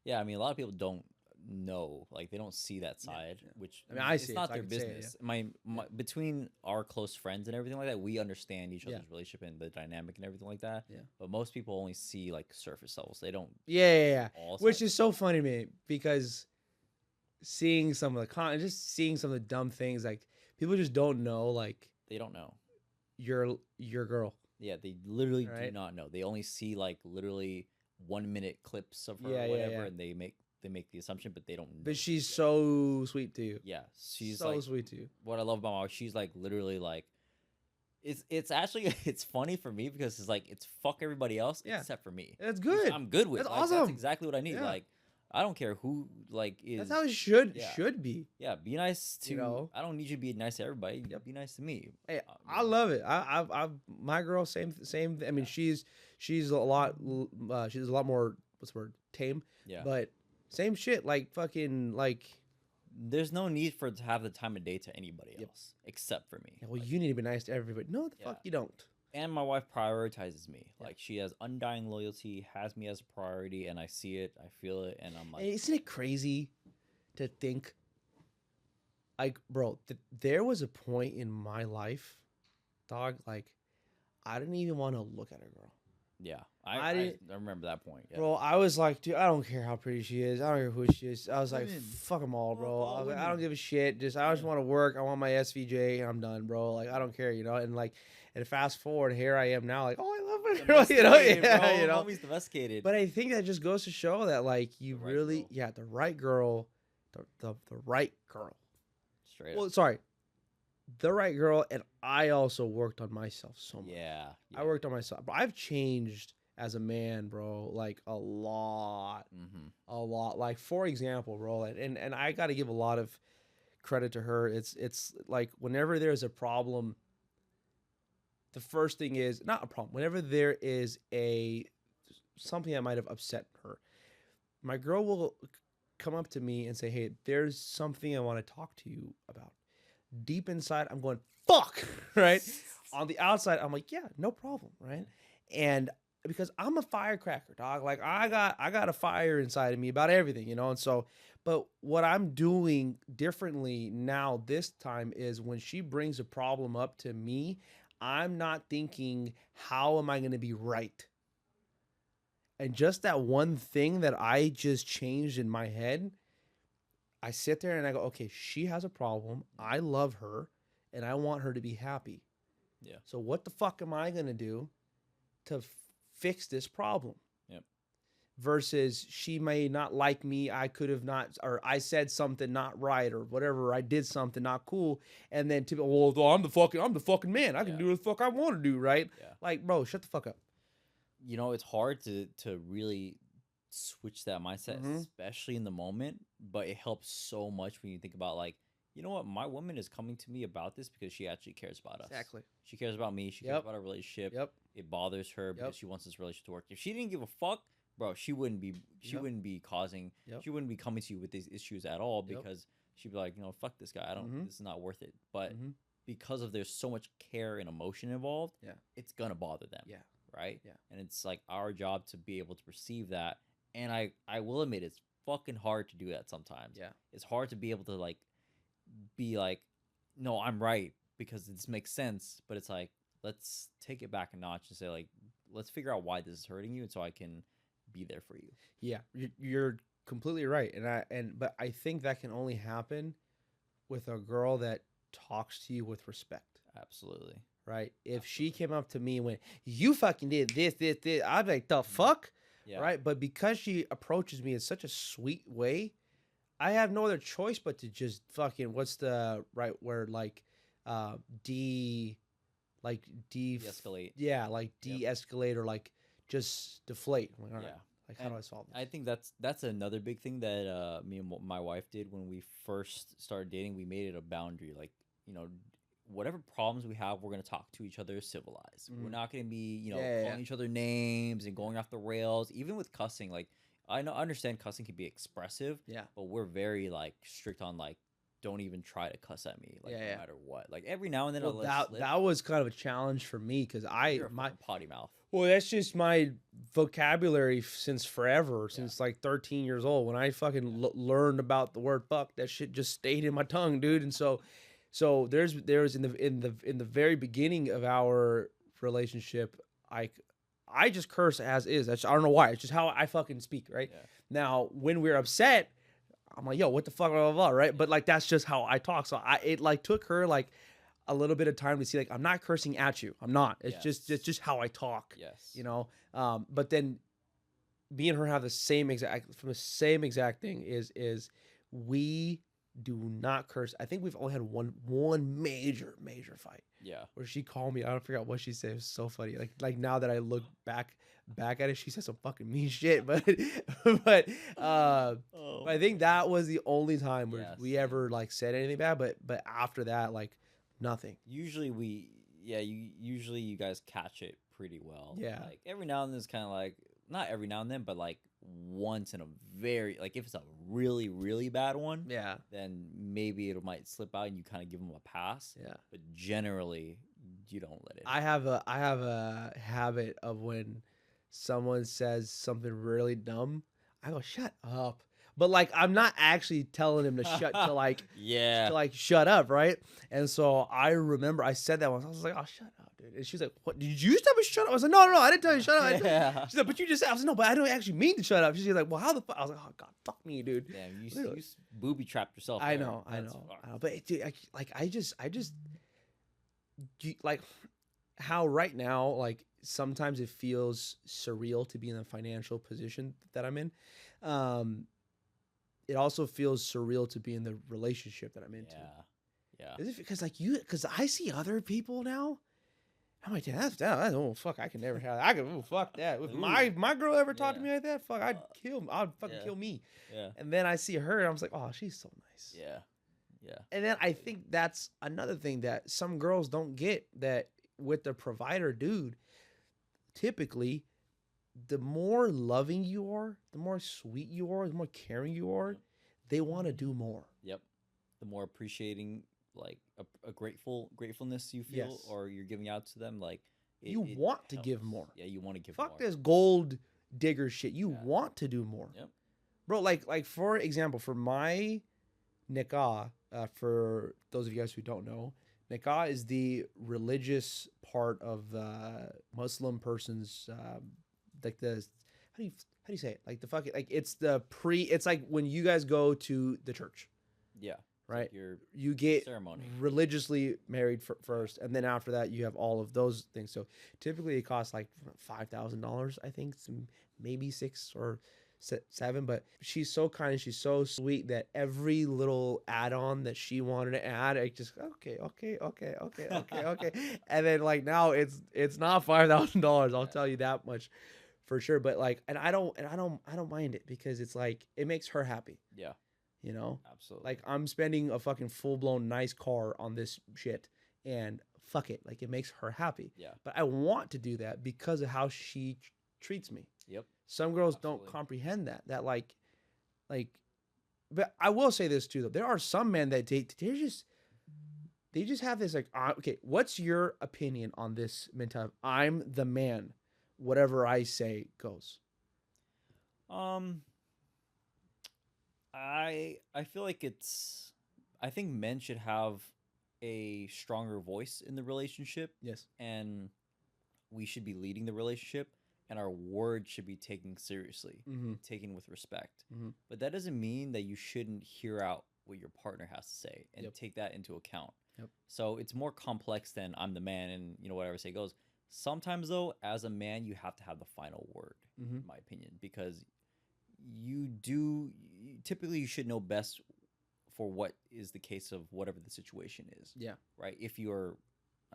Yeah, I mean, a lot of people don't know, like they don't see that side, which
I mean, I see
it's not
it, so I
their
can say it,
business. My between our close friends and everything like that, we understand each other's relationship and the dynamic and everything like that. But most people only see like surface levels. They don't.
Which is so funny to me because seeing some of the just seeing some of the dumb things, like people just don't know, like
they don't know
your girl.
Yeah, they literally do not know. They only see like literally 1 minute clips of her or whatever, and they make the assumption, but they don't know.
But she's so sweet to you.
Yeah, she's
so
like,
sweet to you.
What I love about my wife, she's like literally like, it's actually it's funny for me because it's like it's fuck everybody else except for me.
That's good.
I'm good with.
That's
like,
awesome.
That's exactly what I need. Like I don't care who like is.
That's how it should be.
Yeah, be nice to. I don't need you to be nice to everybody. Be nice to me.
Hey, I love it. I my girl same. I mean, she's a lot she's a lot more what's the word, tame.
Yeah.
But same shit. Like fucking like.
There's no need for to have the time of day to anybody else except for me.
Yeah, well, you need to be nice to everybody. No, the fuck you don't.
And my wife prioritizes me. Like she has undying loyalty, has me as a priority, and I see it, I feel it, and I'm like,
isn't it crazy to think, like, bro, there was a point in my life dog, like I didn't even want to look at a girl.
Yeah,
I didn't,
I remember that point. Yeah,
bro. I was like, dude, I don't care how pretty she is. I don't care who she is. I was like,
women,
fuck them all,
fuck
bro. I
all
was like, I don't
women.
give a shit. I just
Yeah,
want to work. I want my SVJ, and I'm done, bro. Like, I don't care, And like, and fast forward, here I am now. Like, oh, I love my girl,
domesticated,
Yeah,
bro. Homie's domesticated.
But I think that just goes to show that, like,
The
you
right
really,
girl,
yeah, the right girl, the right girl.
straight up.
Well, sorry, the right girl, and I also worked on myself so much.
Yeah,
I worked on myself. But I've changed as a man, bro, like a lot.
Mm-hmm.
A lot. Like, for example, bro, and I got to give a lot of credit to her. It's like whenever there's a problem, the first thing is not a problem. Whenever there is a something that might have upset her, my girl will come up to me and say, "Hey, there's something I want to talk to you about." Deep inside, I'm going, "Fuck," right? On the outside, I'm like, "Yeah, no problem," right? And because I'm a firecracker, dog. Like I got a fire inside of me about everything, And so, but what I'm doing differently now this time is when she brings a problem up to me, I'm not thinking how am I going to be right. And just that one thing that I just changed in my head, I sit there and I go, okay, she has a problem. I love her and I want her to be happy.
Yeah.
So what the fuck am I going to do to fix this problem?
Yep.
Versus she may not like me. I could have not, or I said something not right or whatever. I did something not cool. And then well, I'm the fucking man. I can do what the fuck I want to do. Right.
Yeah.
Like, bro, shut the fuck up.
It's hard to really switch that mindset, especially in the moment, but it helps so much when you think about, like, you know what, my woman is coming to me about this because she actually cares about us.
Exactly.
She cares about me. She cares about our relationship.
Yep.
It bothers her because she wants this relationship to work. If she didn't give a fuck, bro, she wouldn't be causing, she wouldn't be coming to you with these issues at all, because she'd be like, fuck this guy. I don't, this is not worth it. But because of there's so much care and emotion involved, it's gonna bother them.
Yeah.
Right?
Yeah.
And it's like our job to be able to perceive that. And I will admit, it's fucking hard to do that sometimes.
Yeah.
It's hard to be able to, like, be like, no, I'm right because this makes sense. But it's like, let's take it back a notch and say, like, let's figure out why this is hurting you, and so I can be there for you.
Yeah, you're completely right. But I think that can only happen with a girl that talks to you with respect.
Absolutely.
Right? If she came up to me and went, you fucking did this, I'd be like, the fuck?
Yeah.
Right? But because she approaches me in such a sweet way, I have no other choice but to just fucking, what's the right word? Like, de-escalate. Yeah, like de-escalate, or like just deflate. I'm like, all right. Like, how do I solve this?
I think that's another big thing that me and my wife did when we first started dating. We made it a boundary. Like, whatever problems we have, we're going to talk to each other civilized. We're not going to be, calling each other names and going off the rails. Even with cussing, like, I understand cussing can be expressive, but we're very, like, strict on, like, don't even try to cuss at me, like, no matter what. Like, every now and then,
well, that was kind of a challenge for me, because my
potty mouth.
Well, that's just my vocabulary since forever, since like 13 years old. When I fucking learned about the word fuck, that shit just stayed in my tongue, dude. And so there's in the very beginning of our relationship, I just curse as is. I don't know why. It's just how I fucking speak, right? Yeah. Now, when we're upset, I'm like, yo, what the fuck, blah, blah, blah, right? Yeah. But like, that's just how I talk. So it like took her like a little bit of time to see, like, I'm not cursing at you. I'm not. It's just how I talk.
Yes.
But then me and her have the same exact thing is we do not curse. I think we've only had one major fight. Yeah. Where she called me. I don't forget what she said. It was so funny. Like now that I look back at it, she said some fucking mean shit. But I think that was the only time where we ever like said anything bad. But after that, like, nothing.
Usually usually you guys catch it pretty well.
Yeah.
Like, every now and then it's kind of like, not every now and then, but like once in a very, like, if it's a really, really bad one, then maybe it might slip out and you kind of give them a pass. Yeah. But generally, you don't let it.
I have a habit of when someone says something really dumb, I go, shut up. but like I'm not actually telling him to shut
Yeah.
to like shut up, right? And so I remember I said that once. I was like, "Oh, shut up, dude." And she's like, "What? Did you tell me to shut up?" I was like, "No, I didn't tell you to shut up."
Yeah.
She's like, "But you just said." I was like, "No, but I don't actually mean to shut up." She's like, "Well, how the fuck?" I was like, "Oh God, fuck me, dude."
Damn,
Literally.
you booby trapped yourself.
I
there.
know,
That's
but dude, like how right now, like sometimes it feels surreal to be in the financial position that I'm in. Um, it also feels surreal to be in the relationship that I'm into.
Yeah.
Is it because like because I see other people now. I'm like, yeah, oh fuck, I can never have that. Fuck that. If my girl ever talked to me like that, fuck, I'd fucking kill me.
Yeah.
And then I see her, and I was like, oh, she's so nice.
Yeah.
And then I think that's another thing that some girls don't get, that with the provider dude, typically, the more loving you are, the more sweet you are, the more caring you are, they want to do more.
Yep. The more appreciating, like a gratefulness you feel,
Yes.
or you're giving out to them, like
You want to give more.
Yeah, you want to give
Fuck
more.
this gold digger shit. You want to do more.
Yep.
Bro, like for example, for my nikah, for those of you guys who don't know, nikah is the religious part of the Muslim person's like the how do you say it? Like the fucking like it's like when you guys go to the church.
Yeah.
Right.
Your
you get
ceremony.
Religiously married first, and then after that you have all of those things. So typically it costs like $5,000, I think, maybe 6 or 7. But she's so kind, she's so sweet that every little add-on that she wanted to add, I just okay, and then like now it's not $5,000. I'll tell you that much for sure. But like, and I don't mind it, because it's like it makes her happy.
Yeah.
You know,
absolutely.
Like I'm spending a fucking full blown nice car on this shit, and fuck it, like it makes her happy.
Yeah.
But I want to do that because of how she treats me.
Yep.
Some girls don't comprehend that. But I will say this too, though. There are some men that they just have this like, okay, what's your opinion on this mentality? I'm the man. Whatever I say goes.
I feel like I think men should have a stronger voice in the relationship.
Yes.
And we should be leading the relationship, and our word should be taken seriously, taken with respect. But that doesn't mean that you shouldn't hear out what your partner has to say and take that into account. So it's more complex than I'm the man and whatever I say goes. Sometimes though, as a man, you have to have the final word, in my opinion, because typically you should know best for what is the case of whatever the situation is.
Yeah.
Right. If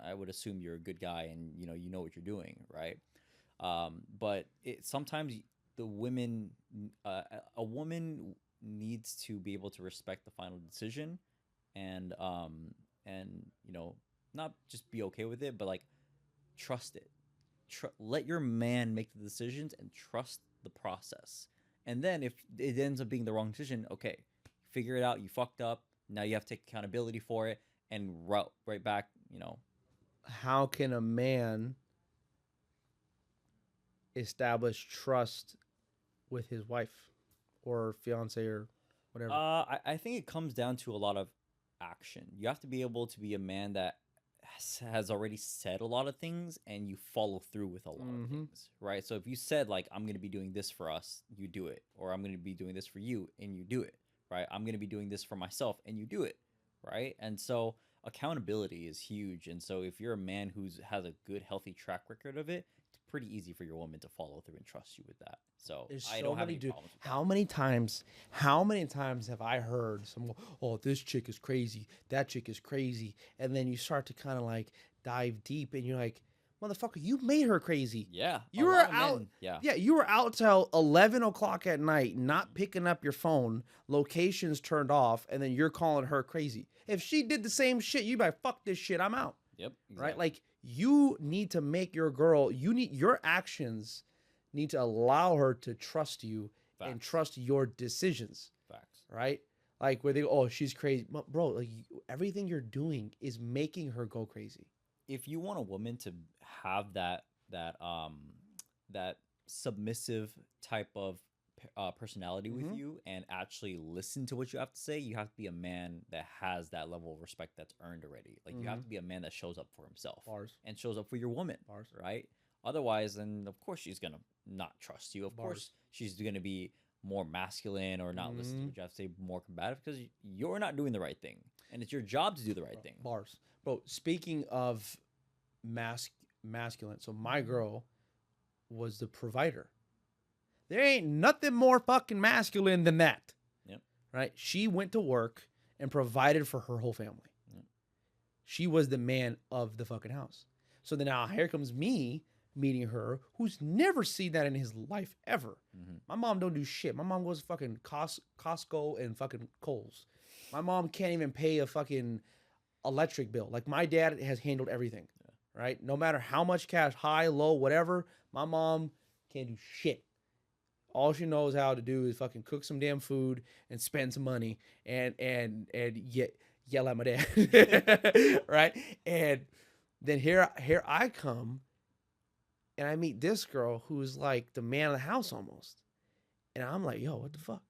I would assume you're a good guy and you know what you're doing, right? But sometimes a woman needs to be able to respect the final decision, and not just be okay with it, but like trust it. Let your man make the decisions and trust the process. And then if it ends up being the wrong decision, okay, figure it out. You fucked up. Now you have to take accountability for it and route right back.
How can a man establish trust with his wife or fiance or whatever?
I think it comes down to a lot of action. You have to be able to be a man that has already said a lot of things and you follow through with a lot of things, right? So if you said like, I'm going to be doing this for us, you do it. Or I'm going to be doing this for you and you do it, right? I'm going to be doing this for myself and you do it, right? And so accountability is huge. And so if you're a man who has a good, healthy track record of it, it's pretty easy for your woman to follow through and trust you with that. So I don't have any problems with that.
How many times have I heard someone, oh, this chick is crazy, that chick is crazy, and then you start to kind of like dive deep, and you're like, motherfucker, you made her crazy.
Yeah,
you were out. You were out till 11 o'clock at night, not picking up your phone, locations turned off, and then you're calling her crazy. If she did the same shit, you'd be like, fuck this shit, I'm out.
Yep. Exactly.
Right? Like, you need to make your girl. Your actions need to allow her to trust you. Facts. And trust your decisions.
Facts. Right?
Like where they go, oh, she's crazy. Bro, like everything you're doing is making her go crazy.
If you want a woman to have that submissive type of personality with
Mhm.
you and actually listen to what you have to say, you have to be a man that has that level of respect that's earned already. Like you have
Mhm.
to be a man that shows up for himself
Bars.
and shows up for your woman,
Bars.
right? Otherwise, then of course she's gonna not trust you. Of course
Bars.
she's gonna be more masculine or not listen to
Mhm.
what you have to say, more combative because you're not doing the right thing, and it's your job to do the right thing.
Bars. Bro, speaking of masculine, so my girl was the provider. There ain't nothing more fucking masculine than that.
Yep.
Right? She went to work and provided for her whole family.
Yep.
She was the man of the fucking house. So then now here comes me meeting her, who's never seen that in his life ever.
Mm-hmm.
My mom don't do shit. My mom goes to fucking Costco and fucking Kohl's. My mom can't even pay a fucking electric bill. Like my dad has handled everything, right? No matter how much cash, high, low, whatever, my mom can't do shit. All she knows how to do is fucking cook some damn food and spend some money and yell at my dad, right? And then here I come and I meet this girl who's like the man of the house almost, and I'm like, yo, what the fuck?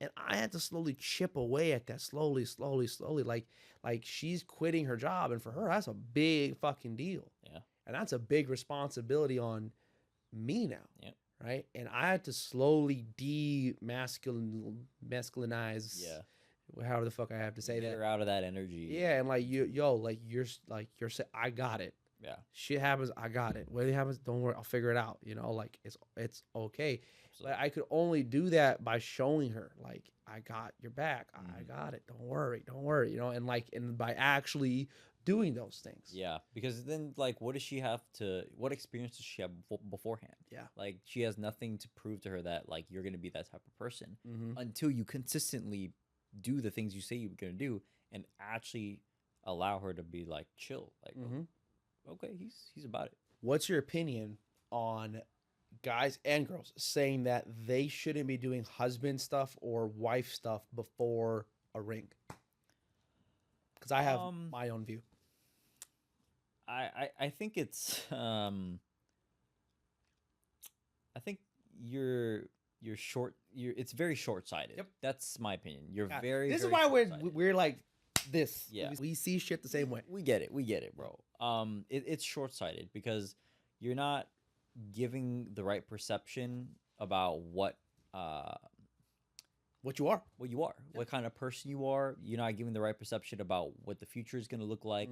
And I had to slowly chip away at that, slowly, like she's quitting her job, and for her, that's a big fucking deal.
Yeah.
And that's a big responsibility on me now.
Yep.
Right. And I had to slowly masculinize.
Yeah.
However the fuck I have to say
Get
that.
her out of that energy.
Yeah. And like you're I got it.
Yeah.
Shit happens. I got it. Whether it happens, don't worry. I'll figure it out. You know, like it's okay.
Absolutely.
But I could only do that by showing her, like, I got your back. I got it. Don't worry. Don't worry. You know, and by actually doing those things.
Yeah, because then like what experience does she have beforehand?
Yeah.
Like she has nothing to prove to her that like you're going to be that type of person
Mm-hmm.
until you consistently do the things you say you're going to do and actually allow her to be like chill, like okay, he's about it.
What's your opinion on guys and girls saying that they shouldn't be doing husband stuff or wife stuff before a ring? Because I have my own view.
I think it's I think you're it's very short-sighted.
Yep.
That's my opinion. You're
God,
very
this
very
is why
short-sighted.
we're like this.
Yeah.
We see shit the same way.
We get it, bro. It's short-sighted because you're not giving the right perception about what
you are.
what kind of person you are. You're not giving the right perception about what the future is going to look like.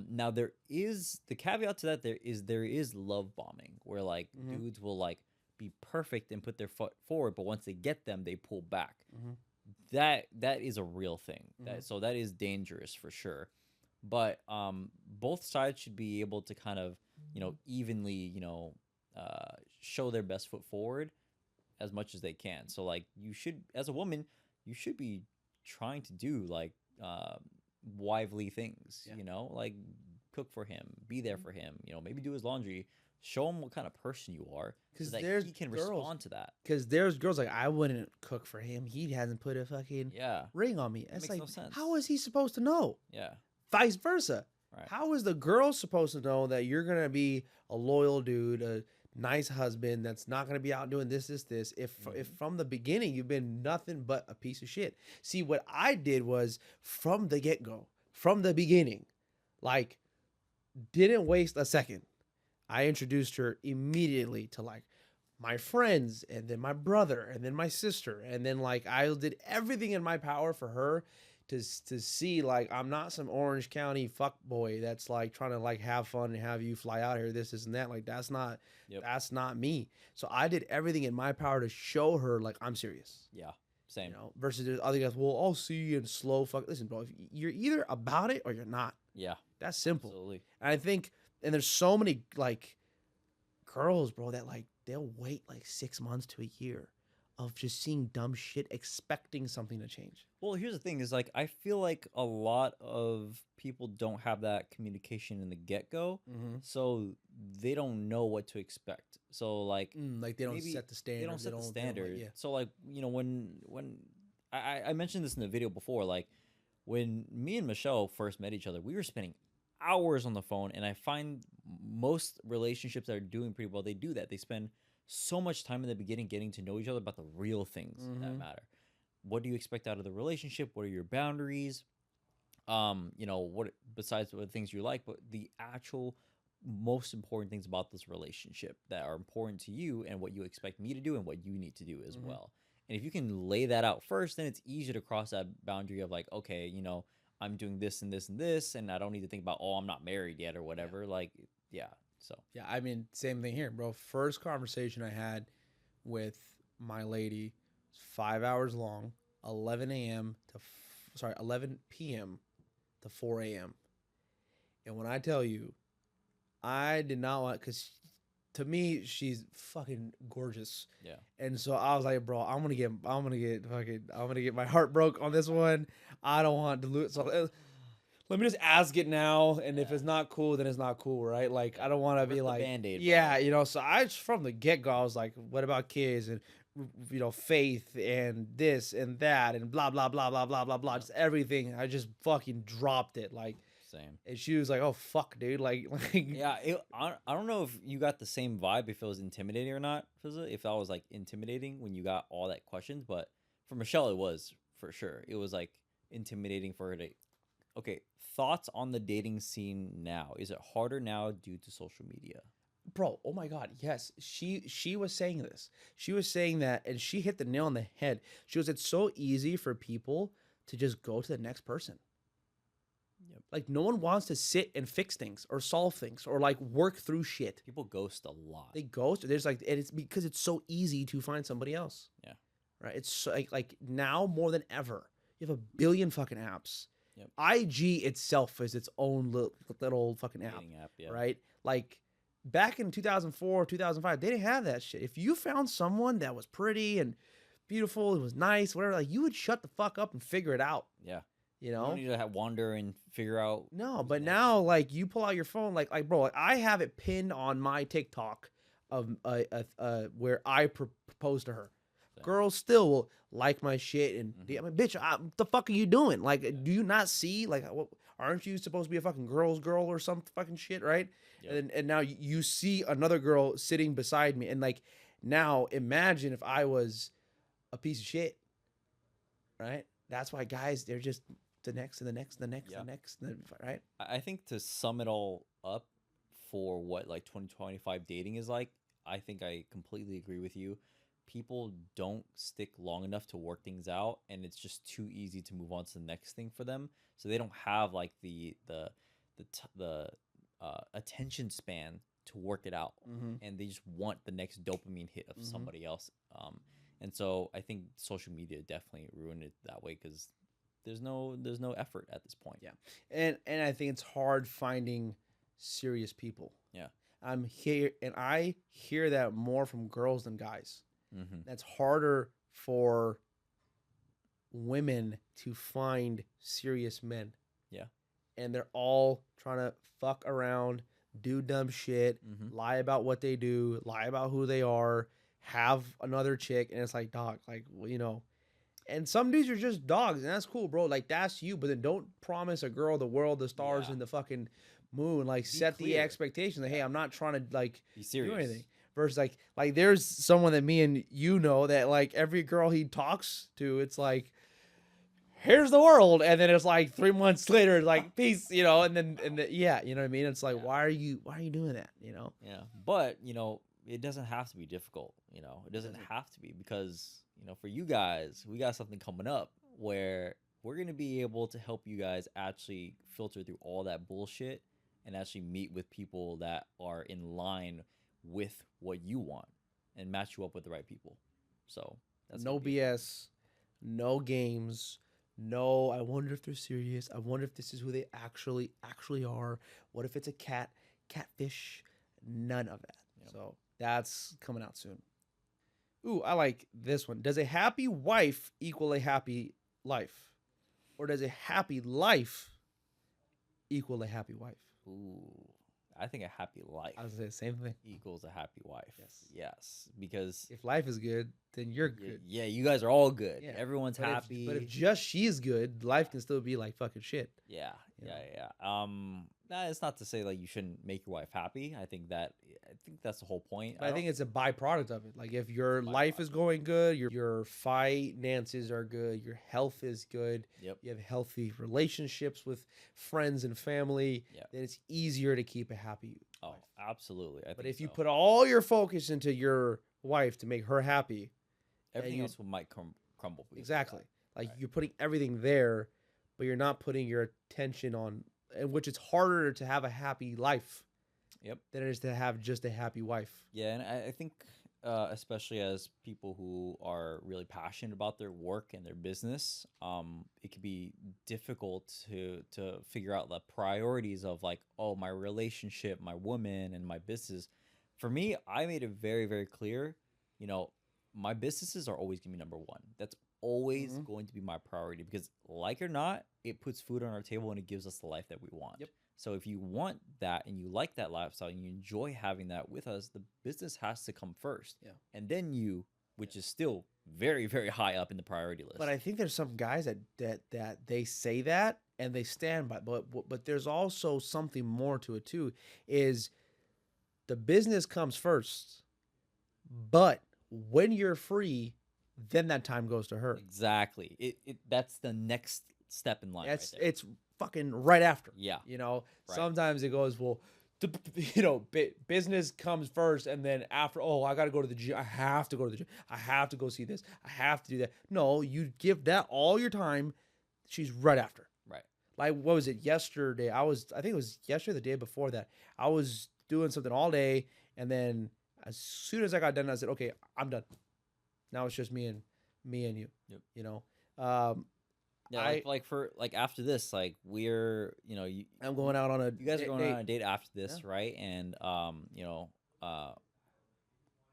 Now there is the caveat to that. There is love bombing where like dudes will like be perfect and put their foot forward, but once they get them, they pull back. That is a real thing. So that is dangerous for sure. But both sides should be able to kind of evenly show their best foot forward as much as they can. So like you should, as a woman, you should be trying to do like wively things, like cook for him, be there for him, maybe do his laundry, show him what kind of person you are so that he can respond to that.
Because there's girls like, I wouldn't cook for him. He hasn't put a fucking ring on me. It's
makes
like,
no sense.
how is he supposed to know?
Yeah.
Vice versa.
Right.
How is the girl supposed to know that you're going to be a loyal dude, a nice husband that's not going to be out doing this, if from the beginning you've been nothing but a piece of shit? See, what I did was from the get-go, from the beginning, like, didn't waste a second. I introduced her immediately to like my friends and then my brother and then my sister. And then like I did everything in my power for her to see like I'm not some Orange County fuck boy that's like trying to like have fun and have you fly out here, this and that. Like that's not me. So I did everything in my power to show her like I'm serious.
Yeah. Same.
Versus the other guys, well, I'll see you and slow fuck. Listen, bro, if you're either about it or you're not.
Yeah.
That's simple.
Absolutely.
And I think, and there's so many like girls, bro, that like they'll wait like 6 months to a year of just seeing dumb shit, expecting something to change.
Well, here's the thing: is like I feel like a lot of people don't have that communication in the get-go, so they don't know what to expect. So like,
like they don't set the standard.
They don't set the standard. So like, when I mentioned this in the video before, like when me and Michelle first met each other, we were spending hours on the phone, and I find most relationships that are doing pretty well, they do that. They spend so much time in the beginning getting to know each other about the real things that matter. What do you expect out of the relationship? What are your boundaries? What besides the things you like, but the actual most important things about this relationship that are important to you and what you expect me to do and what you need to do as well. And if you can lay that out first, then it's easier to cross that boundary of like, okay, I'm doing this and this and this, and I don't need to think about, oh, I'm not married yet or whatever. Like, yeah. So
Yeah, I mean, same thing here, bro. First conversation I had with my lady was 5 hours long, 11 p.m. to 4 a.m. And when I tell you, I did not want, because to me, she's fucking gorgeous.
yeah,
And so I was like, bro, I'm gonna get my heart broke on this one. I don't want to lose. So let me just ask it now, and if it's not cool, then it's not cool, right? Like I don't want to
Rip
be
the
like,
Band-Aid,
yeah,
bro.
So I just from the get go, I was like, what about kids and faith and this and that and blah blah blah blah blah blah blah, just everything. I just fucking dropped it, like.
Same.
And she was like, "Oh fuck, dude!" Like
Yeah, I don't know if you got the same vibe, if it was intimidating or not, Fizza, if that was like intimidating when you got all that questions, but for Michelle, it was for sure. It was like intimidating for her to. Okay, thoughts on the dating scene now? Is it harder now due to social media?
bro, oh my god, yes. She was saying this. She was saying that, and she hit the nail on the head. She goes, "It's so easy for people to just go to the next person."
Yep.
Like no one wants to sit and fix things or solve things or like work through shit.
People ghost a lot.
They ghost. There's like, and it's because it's so easy to find somebody else.
Yeah.
Right. It's so, like now more than ever, you have a billion fucking apps.
Yep.
IG itself is its own little fucking app.
Dating app, yeah.
Right. Like back in 2004, 2005, they didn't have that shit. If you found someone that was pretty and beautiful, it was nice, whatever, like you would shut the fuck up and figure it out.
Yeah.
You
You
know?
don't need to wander and figure out.
No,
who's
but
next.
now like you pull out your phone, like bro, like, I have it pinned on my TikTok of where I proposed to her.
Same.
Girls still will like my shit and
Mhm.
I mean, bitch, what the fuck are you doing? Like, do you not see? Like, aren't you supposed to be a fucking girl's girl or some fucking shit, right?
Yep.
And now you see another girl sitting beside me, and like now imagine if I was a piece of shit, right? That's why guys, they're just the next and the next and the next
Yeah.
and the next, right?
I think to sum it all up for what like 2025 dating is like, I think I completely agree with you. People don't stick long enough to work things out, and it's just too easy to move on to the next thing for them. So they don't have like the attention span to work it out, and they just want the next dopamine hit of somebody else. And so I think social media definitely ruined it that way because there's no effort at this point.
Yeah, and I think it's hard finding serious people.
Yeah.
I'm here, and I hear that more from girls than guys.
Mm-hmm.
That's harder for women to find serious men.
Yeah.
And they're all trying to fuck around, do dumb shit, lie about what they do, lie about who they are, have another chick, and it's like, dog, like, and some dudes are just dogs, and that's cool, bro. Like, that's you, but then don't promise a girl the world, the stars,
Yeah.
and the fucking moon. Like,
Be
set the
clear.
expectation that, hey, I'm not trying to, like,
Be serious.
do anything. Versus, like, there's someone that me and you know that, like, every girl he talks to, it's like, here's the world, and then it's like 3 months later, it's like, peace, and then yeah, you know what I mean? It's like,
Yeah.
why are you doing that?
Yeah. But, it doesn't have to be difficult. It doesn't have to be because, for you guys, we got something coming up where we're going to be able to help you guys actually filter through all that bullshit and actually meet with people that are in line with what you want and match you up with the right people. So that's
No
gonna be
BS, no games, no, I wonder if they're serious. I wonder if this is who they actually are. What if it's a catfish? None of that.
Yep.
So that's coming out soon. Ooh, I like this one. Does a happy wife equal a happy life? Or does a happy life equal a happy wife?
Ooh, I think a happy life
I was gonna say the same thing.
equals a happy wife.
Yes.
Yes, because
If life is good, then you're good.
yeah, you guys are all good.
Yeah.
Everyone's
But
happy.
But if just she's good, life can still be like fucking shit.
Yeah,
you know?
It's not to say like you shouldn't make your wife happy. I think that's the whole point.
But I think it's a byproduct of it. Like if your
It's a
life is
byproduct.
going good, your finances are good, your health is good,
Yep.
you have healthy relationships with friends and family,
Yeah.
then it's easier to keep a happy
Oh,
wife.
absolutely. I
But
think
if you
so.
put all your focus into your wife to make her happy,
Everything
you-
else might crumble. because of
exactly.
that.
Like
Right.
you're putting everything there, but you're not putting your attention on, and which it's harder to have a happy life
Yep.
than it is to have just a happy wife.
Yeah, and I think especially as people who are really passionate about their work and their business, it can be difficult to figure out the priorities of like, oh, my relationship, my woman, and my business. For me, I made it very, very clear, you know, my businesses are always gonna be number one. That's always
Mhm.
going to be my priority because, like it or not, it puts food on our table and it gives us the life that we want.
Yep.
So if you want that and you like that lifestyle and you enjoy having that with us, the business has to come first.
Yeah.
And then you, which is still very, very high up in the priority list.
But I think there's some guys that they say that and they stand by. But there's also something more to it too. Is the business comes first, but when you're free, then that time goes to her.
Exactly. That's the next step in line.
It's
right there.
it's fucking right after.
Yeah.
You know,
Right.
sometimes it goes, well, business comes first, and then after, oh, I got to go to the gym. I have to go to the gym. I have to go see this. I have to do that. No, you give that all your time. She's right after.
Right.
Like, what was it yesterday? I think it was yesterday, the day before that. I was doing something all day, and then as soon as I got done, I said, okay, I'm done. Now it's just me and you.
Yep.
You know,
Yeah, like after this, like we're
I'm going out on a.
you guys are going
date.
on a date after this, right? And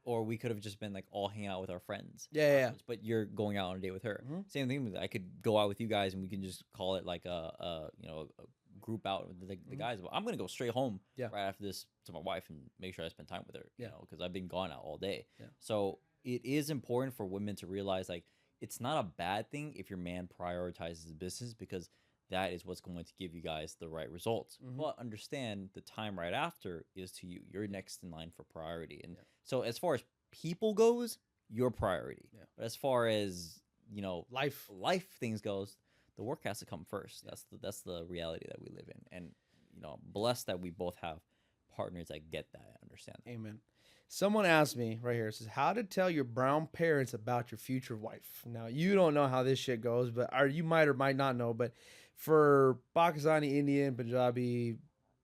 or we could have just been like all hanging out with our friends.
Yeah.
afterwards, But you're going out on a date with her.
Mhm.
Same thing. I could go out with you guys, and we can just call it like a group out with the
Mhm.
guys. But I'm gonna go straight home
Yeah.
right after this to my wife and make sure I spend time with her.
Yeah.
You know, because I've been gone out all day.
Yeah.
So it is important for women to realize like it's not a bad thing if your man prioritizes the business because that is what's going to give you guys the right results.
Mhm.
But understand the time right after is to you. You're next in line for priority. And
Yeah.
so as far as people goes, your priority.
Yeah.
But as far as,
Life.
things goes, the work has to come first.
Yeah.
That's the reality that we live in. And blessed that we both have partners that get that and understand that.
Amen. Someone asked me right here, it says, how to tell your brown parents about your future wife. Now, you don't know how this shit goes, or you might or might not know, but for Pakistani, Indian, Punjabi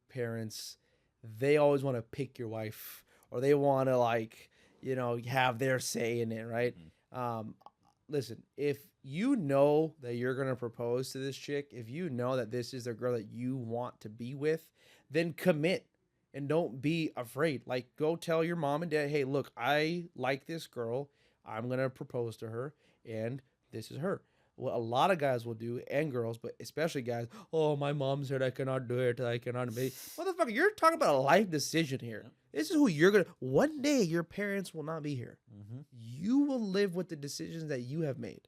parents, they always want to pick your wife or they want to have their say in it, right? Listen, if you know that you're going to propose to this chick, if you know that this is the girl that you want to be with, then commit. And don't be afraid. Like, go tell your mom and dad, hey, look, I like this girl. I'm going to propose to her, and this is her. What a lot of guys will do, and girls, but especially guys, oh, my mom said I cannot do it. I cannot be. Motherfucker, you're talking about a life decision here.
Yep.
This is who you're going to. One day, your parents will not be here.
Mm-hmm.
You will live with the decisions that you have made.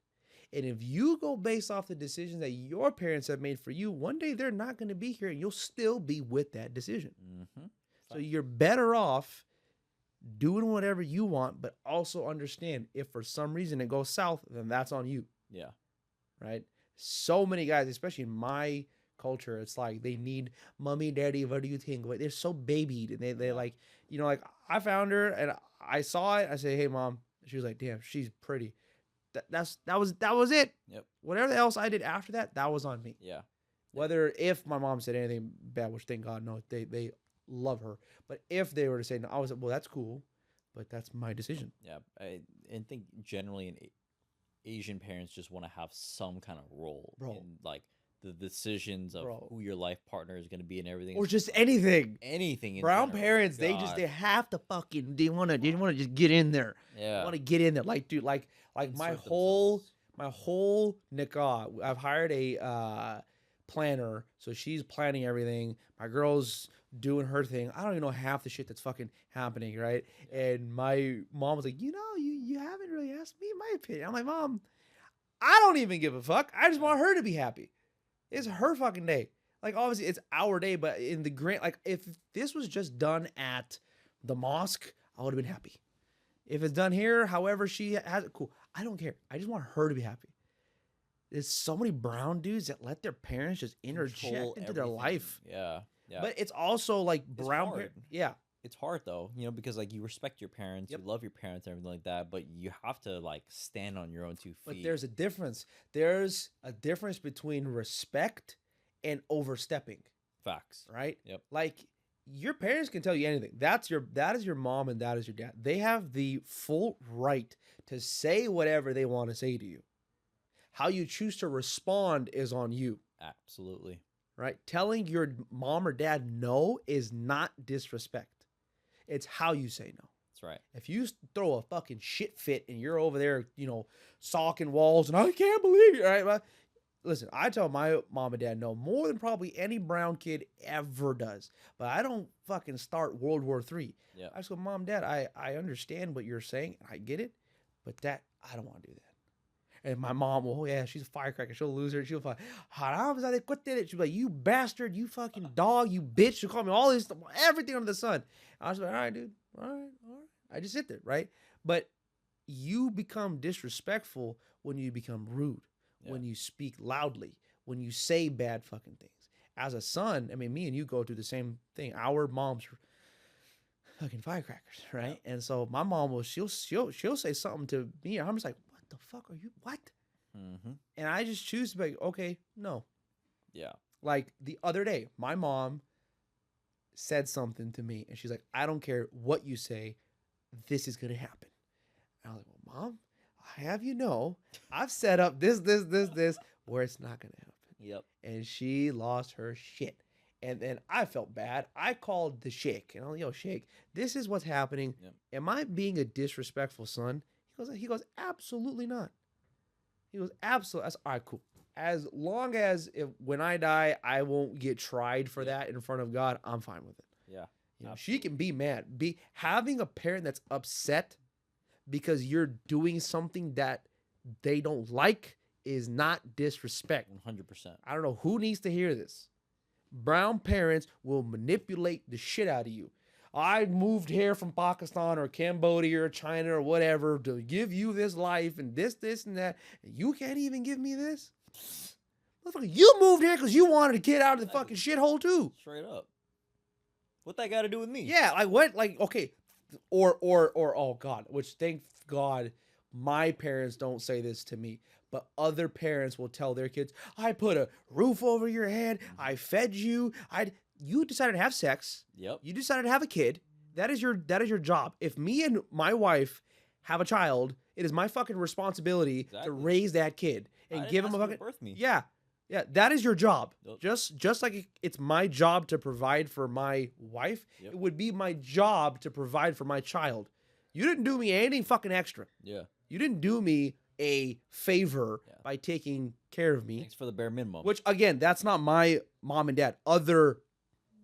And if you go based off the decisions that your parents have made for you, one day they're not going to be here and you'll still be with that decision.
Mm-hmm.
So you're better off doing whatever you want, but also understand if for some reason it goes south, then that's on you.
Yeah.
Right? So many guys, especially in my culture, it's like they need mommy, daddy, what do you think? But they're so babied and they like, like I found her and I saw it. I said, hey, mom. She was like, damn, she's pretty. That was it.
Yep.
Whatever else I did after that, that was on me.
Yeah.
Whether if my mom said anything bad, which thank God, no, they love her. But if they were to say no, I was like, well, that's cool, but that's my decision.
Yeah. I think generally Asian parents just want to have some kind of role
Bro.
in like the decisions of
Bro.
who your life partner is going to be and everything.
Or just anything.
anything. In
Brown
general.
parents,
God.
they have to fucking they want to just get in there.
Yeah.
Want to get in there, like dude, like my
Insert
whole
themselves.
nikah. I've hired a planner, so she's planning everything. My girl's doing her thing. I don't even know half the shit that's fucking happening, right? And my mom was like, you haven't really asked me my opinion. I'm like, Mom, I don't even give a fuck. I just want her to be happy. It's her fucking day. like obviously it's our day, but in the grand, like if this was just done at the mosque, I would have been happy. If it's done here, however she has it, cool. I don't care. I just want her to be happy. There's so many brown dudes that let their parents just interject
Control
into their
everything.
life.
Yeah. Yeah.
But it's also like
It's
brown
hard.
yeah.
It's hard though, because like you respect your parents,
Yep.
you love your parents and everything like that, but you have to like stand on your own 2 feet.
But there's a difference. There's a difference between respect and overstepping,
Facts.
right?
Yep.
Like your parents can tell you anything. That is your mom and that is your dad. They have the full right to say whatever they want to say to you. How you choose to respond is on you,
Absolutely.
right? Telling your mom or dad no is not disrespect. It's how you say no.
That's right.
If you throw a fucking shit fit and you're over there, socking walls and I can't believe it, right? Listen, I tell my mom and dad no more than probably any brown kid ever does. But I don't fucking start World War III.
Yeah.
I just go, Mom, Dad, I understand what you're saying. I get it. But I don't want to do that. And my mom, oh yeah, she's a firecracker. She'll lose her. She'll fight. She'll be like, you bastard, you fucking dog, you bitch. She'll call me all this, everything under the sun. I was like, all right, dude. All right. I just sit there, right? But you become disrespectful when you become rude, when you speak loudly, when you say bad fucking things. As a son, I mean, me and you go through the same thing. Our moms are fucking firecrackers, right? And so my mom she'll say something to me, and I'm just like, what the fuck are you? What?
Mm-hmm.
And I just choose to be like, okay, no.
Yeah.
Like the other day, my mom said something to me, and she's like, I don't care what you say, this is gonna happen. And I was like, well, Mom, I have I've set up this, where it's not gonna happen.
Yep.
And she lost her shit. And then I felt bad. I called the sheikh, and I'm like, yo, sheikh, this is what's happening.
Yep.
Am I being a disrespectful son? He goes, absolutely not. He goes, absolutely. All right, cool. As long as when I die, I won't get tried for that in front of God, I'm fine with it.
Yeah.
She can be mad. Having a parent that's upset because you're doing something that they don't like is not disrespect.
100%.
I don't know who needs to hear this. Brown parents will manipulate the shit out of you. I moved here from Pakistan or Cambodia or China or whatever to give you this life and this, and that. And you can't even give me this? Motherfucker, you moved here because you wanted to get out of the fucking shithole too.
Straight up. What that got to do with me?
Yeah, like what? Like, okay. Or, oh God, which thank God my parents don't say this to me. But other parents will tell their kids, I put a roof over your head. I fed you. You decided to have sex.
Yep.
You decided to have a kid. That is your job. If me and my wife have a child, it is my fucking responsibility to raise that kid and give him a fucking
birth me.
Yeah. Yeah, that is your job.
Yep.
Just like it's my job to provide for my wife, it would be my job to provide for my child. You didn't do me anything fucking extra.
Yeah.
You didn't do me a favor by taking care of me.
Thanks for the bare minimum.
Which, again, that's not my mom and dad. Other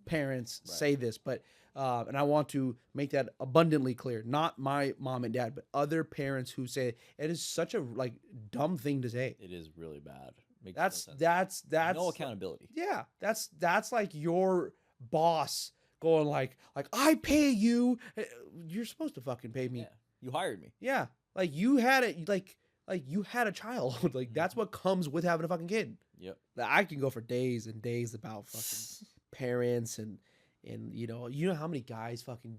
parents say this, but and I want to make that abundantly clear. Not my mom and dad, but other parents who say it is such a dumb thing to say.
It is really bad. Makes
That's
no accountability.
Yeah, that's like your boss going like I pay you. You're supposed to fucking pay me.
Yeah. You hired me.
Yeah, like you had it. Like you had a child. Like that's what comes with having a fucking kid.
Yep.
I can go for days and days about fucking parents and you know how many guys fucking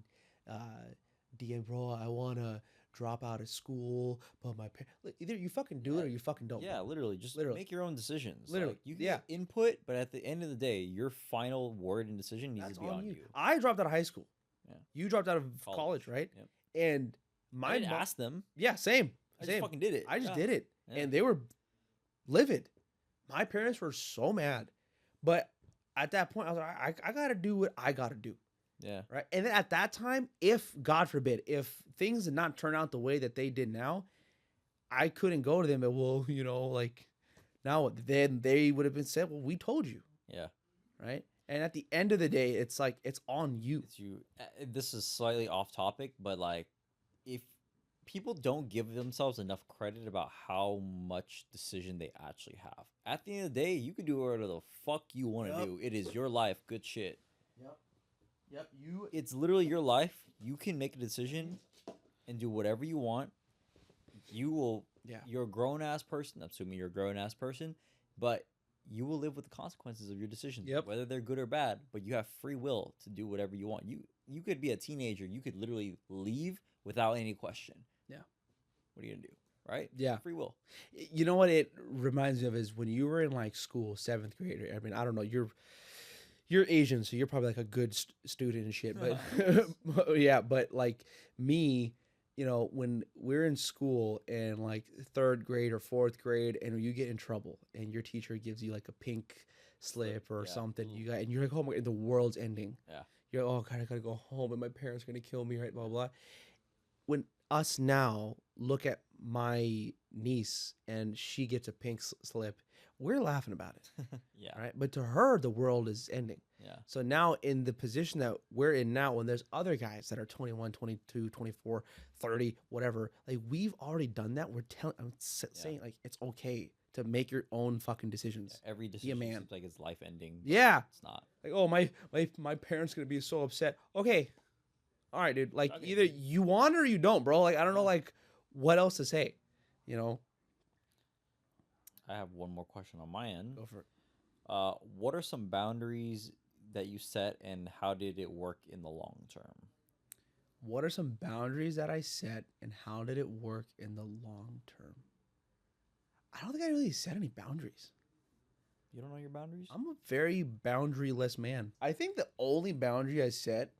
DM, bro, I wanna drop out of school, but my parents, either you fucking do it or you fucking don't.
Yeah, literally, just make your own decisions.
Literally,
you can get input, but at the end of the day, your final word and decision needs to be on you.
I dropped out of high school. Yeah. You dropped out of college, right?
Yep.
And
I didn't ask them.
Yeah, same.
I just fucking did it.
I just did it, and they were livid. My parents were so mad, but at that point, I was like, I gotta do what I gotta do.
Yeah. Right.
And then at that time, if God forbid, if things did not turn out the way that they did now, I couldn't go to them and, well, now what? Then they would have been said, well, we told you.
Yeah.
Right. And at the end of the day, it's like, it's on you.
It's you. This is slightly off topic, but if people don't give themselves enough credit about how much decision they actually have. At the end of the day, you can do whatever the fuck you want to
Yep.
do. It is your life. Good shit.
Yep. Yep. You.
It's literally your life. You can make a decision and do whatever you want. You will.
Yeah.
You're a grown ass person. I'm assuming you're a grown ass person, but you will live with the consequences of your decisions,
Yep.
whether they're good or bad. But you have free will to do whatever you want. You could be a teenager. You could literally leave without any question.
Yeah.
What are you gonna do? Right?
Yeah.
Free will.
You know what it reminds me of is when you were in like school, 7th grade. I mean, I don't know. You're Asian, so you're probably like a good student and shit. But yeah, but like me, you know, when we're in school and like 3rd grade or 4th grade, and you get in trouble, and your teacher gives you like a pink slip or
Yeah.
something,
Ooh.
you got, and you're like, oh my, the world's ending.
Yeah.
You're like, oh god, I gotta go home, and my parents are gonna kill me, right? Blah blah. When us now look at my niece and she gets a pink slip, we're laughing about it.
Yeah.
Right? But to her, the world is ending.
Yeah.
So now in the position that we're in now, when there's other guys that are 21, 22, 24, 30, whatever, like we've already done that. I'm saying like it's okay to make your own fucking decisions.
Yeah, every decision
man.
seems like it's life ending.
Yeah.
It's not.
Like, oh, my parents gonna be so upset. Okay. All right, dude. Like
Okay,
either
dude.
you want or you don't, bro. Like I don't know
Yeah.
like what else to say. You know?
I have one more question on my end.
Go for it.
What are some boundaries that you set, and how did it work in the long term?
What are some boundaries that I set and how did it work in the long term? I don't think I really set any boundaries.
You don't know your boundaries?
I'm a very boundaryless man. I think the only boundary I set,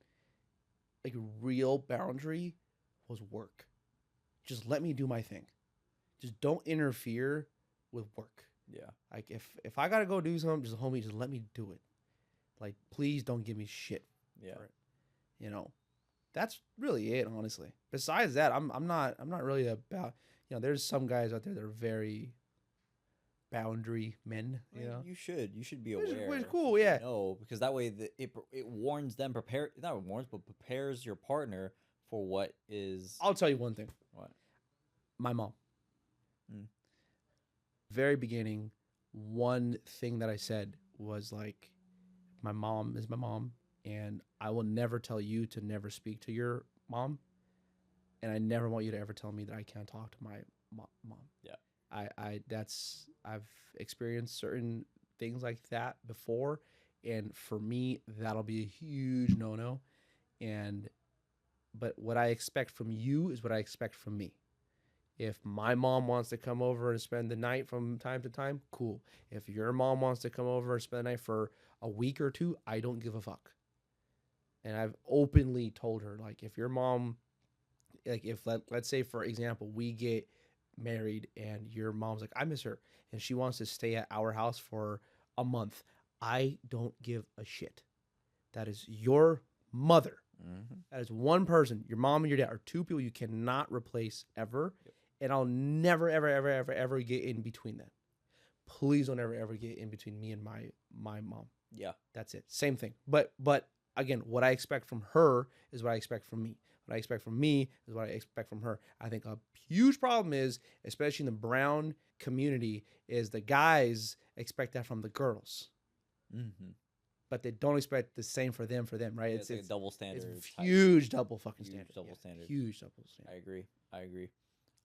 like real boundary, was work. Just let me do my thing. Just don't interfere with work.
Yeah.
Like if I gotta go do something, just homie, just let me do it. Like please don't give me shit
Yeah.
for it. You know, that's really it, honestly. Besides that, I'm not really about. You know, there's some guys out there that are very boundary men. You know,
You should be
which
aware.
is cool. Yeah.
No, because that way it warns them, not warns, but prepares your partner for what is.
I'll tell you one thing.
What?
My mom.
Mm.
Very beginning, one thing that I said was like, my mom is my mom, and I will never tell you to never speak to your mom, and I never want you to ever tell me that I can't talk to my mom.
Yeah.
I've experienced certain things like that before, and for me that'll be a huge no-no. But what I expect from you is what I expect from me. If my mom wants to come over and spend the night from time to time, cool. If your mom wants to come over and spend the night for a week or two, I don't give a fuck. And I've openly told her, like, if your mom, like, if let's say, for example, we get married and your mom's like, I miss her, and she wants to stay at our house for a month, I don't give a shit. That is your mother.
Mm-hmm.
That is one person. Your mom and your dad are two people you cannot replace ever.
Yep.
And I'll never, ever, ever, ever, ever get in between that. Please don't ever, ever get in between me and my mom.
Yeah.
That's it. Same thing. But again, what I expect from her is what I expect from me. What I expect from me is what I expect from her. I think a huge problem is, especially in the brown community, is the guys expect that from the girls.
Mm-hmm.
But they don't expect the same for them, right?
Yeah, it's like a double standard.
It's
type.
huge double fucking
Huge
standard.
double standard.
Huge double standard.
I agree.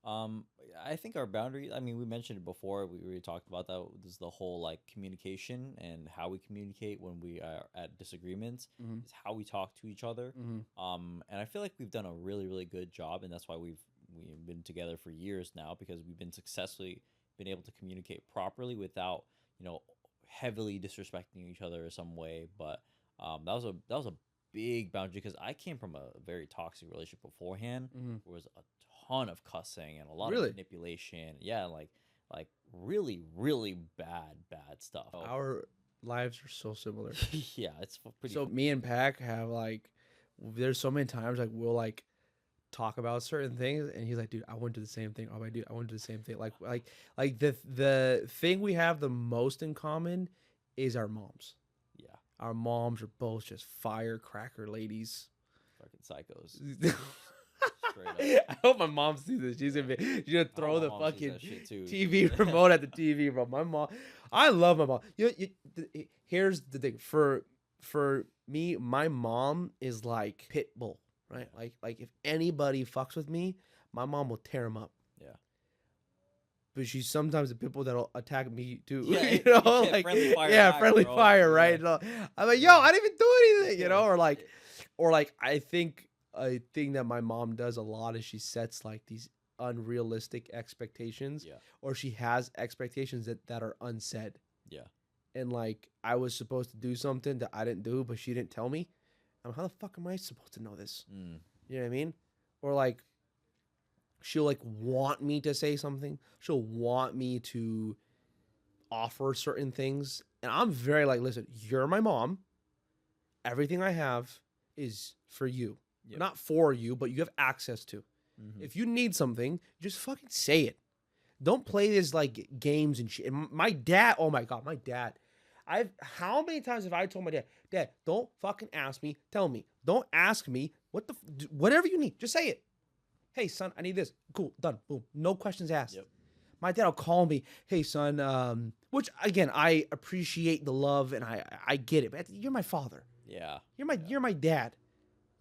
I think our boundary. I mean, we mentioned it before. We already talked about that. This is the whole like communication and how we communicate when we are at disagreements.
Mhm.
Is how we talk to each other.
Mm-hmm.
And I feel like we've done a really, really good job, and that's why we've been together for years now, because we've been successfully been able to communicate properly without heavily disrespecting each other in some way. But that was a big boundary, because I came from a very toxic relationship beforehand.
Mm-hmm.
There was a ton of cussing and a lot
Really?
of manipulation. Yeah, like really, really bad stuff.
Our lives are so similar.
Yeah, it's pretty.
So me and Pac have like, there's so many times like we'll like talk about certain things, and he's like, dude, I went to the same thing. Oh my dude, I went to the same thing. Like the thing we have the most in common is our moms.
Yeah,
Our moms are both just firecracker ladies.
fucking psychos. Straight up.
I hope my mom sees this. She's gonna throw
my
the
mom sees
fucking
that shit too.
TV remote at the TV, bro. My mom, I love my mom. Here's the thing for me, my mom is like pit bull, right? Like if anybody fucks with me, my mom will tear him up.
Yeah.
But she's sometimes the people that'll attack me too.
Yeah,
you know,
yeah,
like
friendly fire
yeah,
back,
friendly
bro.
fire, right?
Yeah.
And I'm like, yo, I didn't even do anything, you know, or like I think a thing that my mom does a lot is she sets like these unrealistic expectations,
Yeah.
or she has expectations that are unsaid.
Yeah.
And like I was supposed to do something that I didn't do, but she didn't tell me. I'm how the fuck am I supposed to know this?
Mm.
You know what I mean? Or like she'll like want me to say something. She'll want me to offer certain things. And I'm very like, listen, you're my mom. Everything I have is for you.
Yep.
Not for you, but you have access to.
Mm-hmm.
If you need something, just fucking say it. Don't play this like games and shit. And my dad, oh my God, my dad. How many times have I told my dad, don't fucking ask me, tell me. Don't ask me whatever you need, just say it. Hey son, I need this. Cool, done, boom. No questions asked.
Yep.
My dad will call me, hey son, which again, I appreciate the love and I get it, but you're my father.
Yeah.
You're my dad.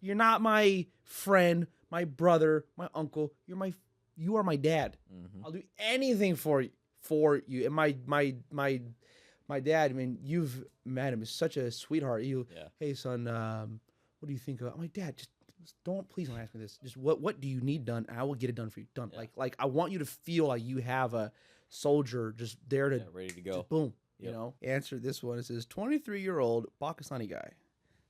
You're not my friend, my brother, my uncle. You are my dad.
Mm-hmm.
I'll do anything for you. And my dad, I mean, you've met him. He's such a sweetheart. Hey son, what do you think of? I'm like, Dad, just please don't ask me this. Just what do you need done? And I will get it done for you. Done.
Yeah.
Like I want you to feel like you have a soldier just there to
ready to go.
just boom.
Yep.
You know. Answer this one. It says 23-year-old Pakistani guy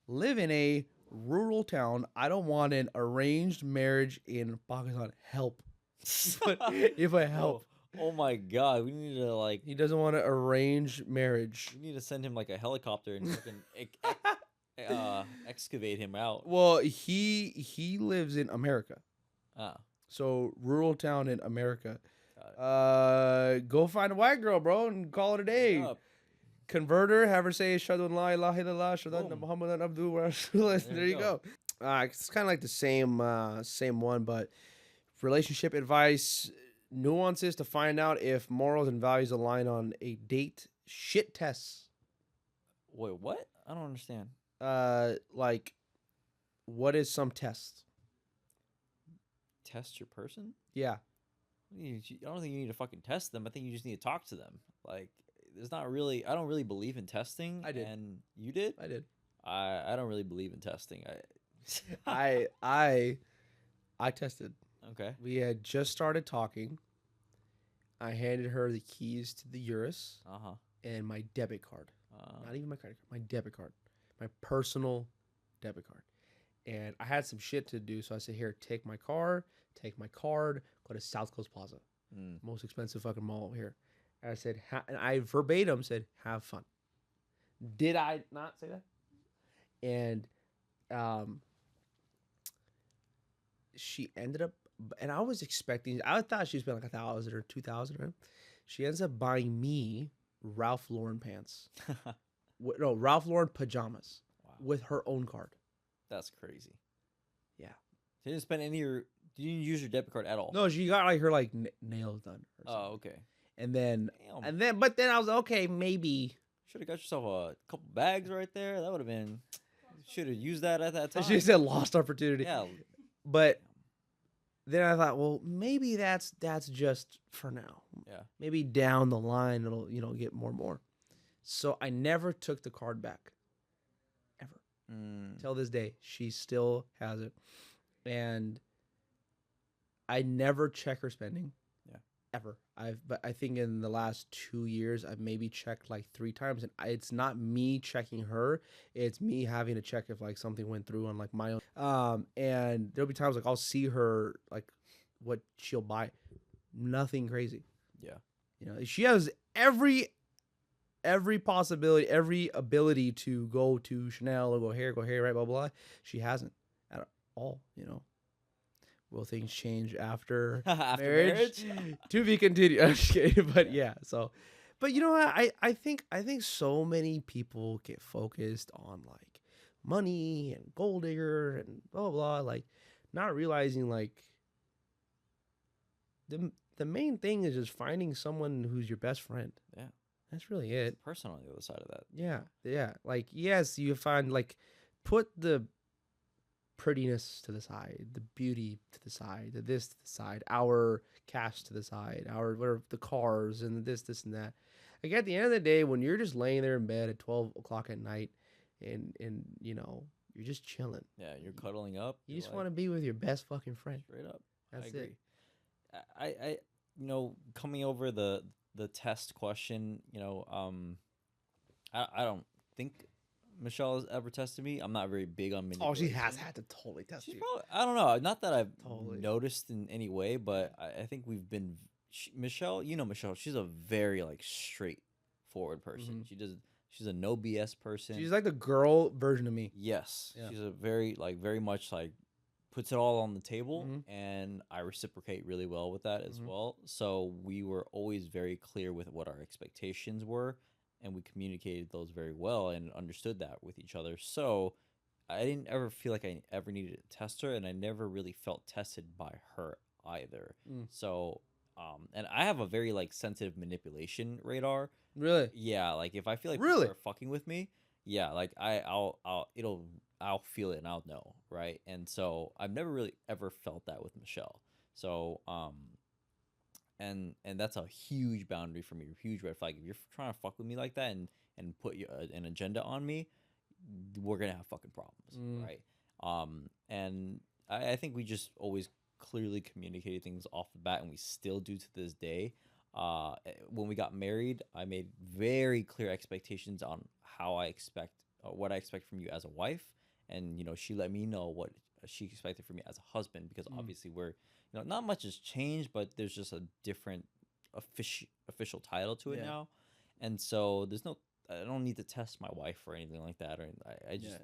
live in a rural town. I don't want an arranged marriage in Pakistan. Help. if I help.
Oh my God, we need to like.
He doesn't want to arrange marriage.
We need to send him like a helicopter and fucking excavate him out.
Well, he lives in America.
Ah.
So rural town in America.
Got
Go find a white girl, bro, and call it a day.
Up.
Convert her, have her say Ashhadu an la ilaha illallah, Ashhadu anna
Boom.
Muhammadan abduhu wa rasuluh. There you go.
go.
It's kind of like the same one, but relationship advice, nuances to find out if morals and values align on a date. Shit tests.
Wait, what? I don't understand.
Like, what is some test?
Test your person?
Yeah.
I don't think you need to fucking test them. I think you just need to talk to them. Like, there's not really. I don't really believe in testing.
I did.
And you did?
I did.
I don't really believe in testing.
I tested.
Okay.
We had just started talking. I handed her the keys to the Urus and my debit card. Not even my credit card, my debit card. My personal debit card. And I had some shit to do, so I said, here, take my car, take my card, go to South Coast Plaza. Most expensive fucking mall here. And I said, and I verbatim said, have fun. Did I not say that? And she ended up, and I was expecting, I thought she spent like $1,000 or $2,000, right? She ends up buying me Ralph Lauren pants. No, Ralph Lauren pajamas.
Wow.
With her own card.
That's crazy.
Yeah.
So you didn't spend any of your. You didn't use your debit card at all.
No, she got like her like nails done.
Oh, okay.
And then,
Damn.
but then I was like, okay, maybe.
Should have got yourself a couple bags right there. That would have been. Should have used that at that time.
She said lost opportunity.
Yeah.
But then I thought, well, maybe that's just for now.
Yeah.
Maybe down the line it'll get more and more. So I never took the card back. Ever. Till this day. She still has it. And I never check her spending.
Yeah.
Ever. But I think in the last 2 years I've maybe checked like 3 times, and it's not me checking her, it's me having to check if like something went through on like my own. And there'll be times like I'll see her like what she'll buy. Nothing crazy.
Yeah.
She has every possibility, every ability to go to Chanel or go here, right, blah, blah. She hasn't at all, Will things change after, marriage? To be continued. I'm just kidding, but yeah. So, but you know what? I think so many people get focused on like money and gold digger and blah, blah, blah, like not realizing like
the main thing is just finding someone who's your best friend.
Yeah.
That's really it.
Person on the other side of that.
Yeah, yeah. Like, yes, you find like put the prettiness to the side, the beauty to the side, the this to the side, our cash to the side, our whatever the cars and this and that. Like at the end of the day, when you're just laying there in bed at 12 o'clock at night, and you're just chilling,
Yeah, you're cuddling up.
you
you're
just
like,
want to be with your best fucking friend.
straight up.
That's
I agree.
it.
I coming over the test question, I don't think Michelle has ever tested me. I'm not very big on
Oh, she
manipulation.
has had to totally test
She's
you.
probably, I don't know. Not that I've
Totally.
noticed in any way, but I think we've been Michelle. Michelle. She's a very like straightforward person. She's a no BS person.
She's like the girl version of me.
Yes,
Yeah.
she's a very much like puts it all on the table,
Mhm.
and I reciprocate really well with that as
Mhm.
well. So we were always very clear with what our expectations were, and we communicated those very well and understood that with each other. So I didn't ever feel like I ever needed to test her, and I never really felt tested by her either.
Mm.
So and I have a very like sensitive manipulation radar.
Really?
Yeah, like if I feel like
Really?
people are fucking with me, yeah, like I'll feel it and I'll know, right? And so I've never really ever felt that with Michelle. So and that's a huge boundary for me, a huge red flag. If you're trying to fuck with me like that and put an agenda on me, we're gonna have fucking problems,
Mm.
right? And I think we just always clearly communicated things off the bat, and we still do to this day. When we got married, I made very clear expectations on how I expect, what I expect from you as a wife, and she let me know what she expected from me as a husband, because
Mm.
obviously we're, not much has changed, but there's just a different official title to it
Yeah.
now, and so I don't need to test my wife or anything like that, or I just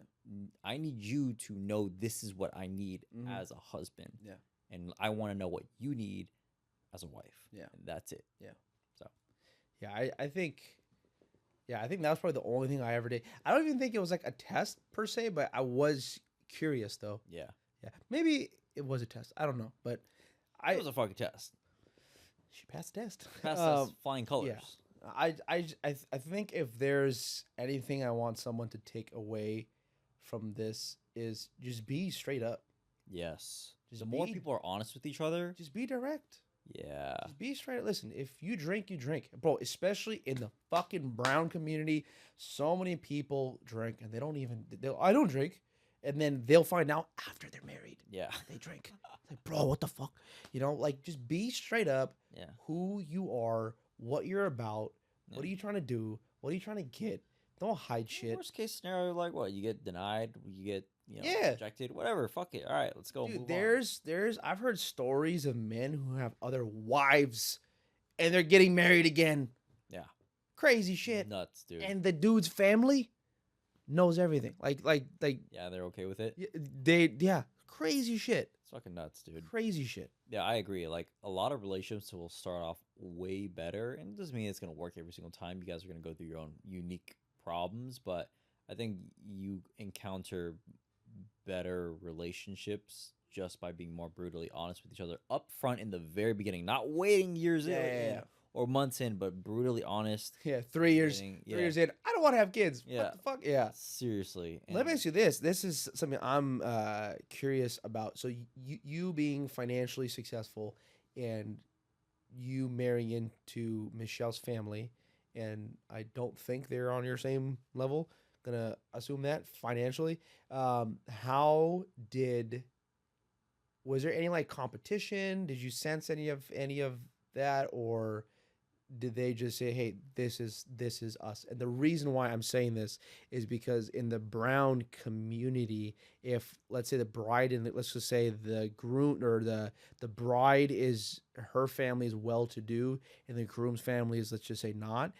I need you to know this is what I need
Mhm.
as a husband,
Yeah.
and I want to know what you need as a wife.
Yeah.
And that's it.
Yeah, I think that was probably the only thing I ever did. I don't even think it was like a test per se, but I was curious though.
Yeah,
Yeah, maybe it was a test. I don't know, but
it was a fucking test.
she passed the test.
Passed us flying colors.
I think if there's anything I want someone to take away from this is just be straight up.
Yes.
Just
The more
be-
people are honest with each other,
Just be direct.
yeah,
Just be straight. Listen, if you drink, you drink, bro. Especially in the fucking brown community, so many people drink and they don't even. I don't drink, and then they'll find out after they're married
yeah,
they drink. It's like, bro, what the fuck? Like just be straight up.
yeah.
Who you are, what you're about, what
Yeah.
are you trying to do, what are you trying to get. Don't hide shit.
Worst case scenario, like what? You get denied, you get
Yeah.
rejected, whatever. Fuck it. All right, let's go.
Dude,
move on.
there's I've heard stories of men who have other wives and they're getting married again.
Yeah.
Crazy shit.
Nuts, dude.
And the dude's family knows everything. Like
yeah, they're okay with it.
crazy shit.
It's fucking nuts, dude.
Crazy shit.
Yeah, I agree. Like a lot of relationships will start off way better, and it doesn't mean it's gonna work every single time. You guys are gonna go through your own unique problems, but I think you encounter better relationships just by being more brutally honest with each other up front in the very beginning, not waiting years in or months in, but brutally honest.
Yeah, 3 years.
beginning.
3 years in. I don't want to have kids.
Yeah.
What the fuck? Yeah.
Seriously.
Let me ask you this. This is something I'm curious about. So you being financially successful and you marrying into Michelle's family, and I don't think they're on your same level. Gonna assume that financially. Was there any like competition? Did you sense any of that, or did they just say, "Hey, this is us"? And the reason why I'm saying this is because in the brown community, if let's say the bride and let's just say the groom or the bride is her family is well to do, and the groom's family is, let's just say, not,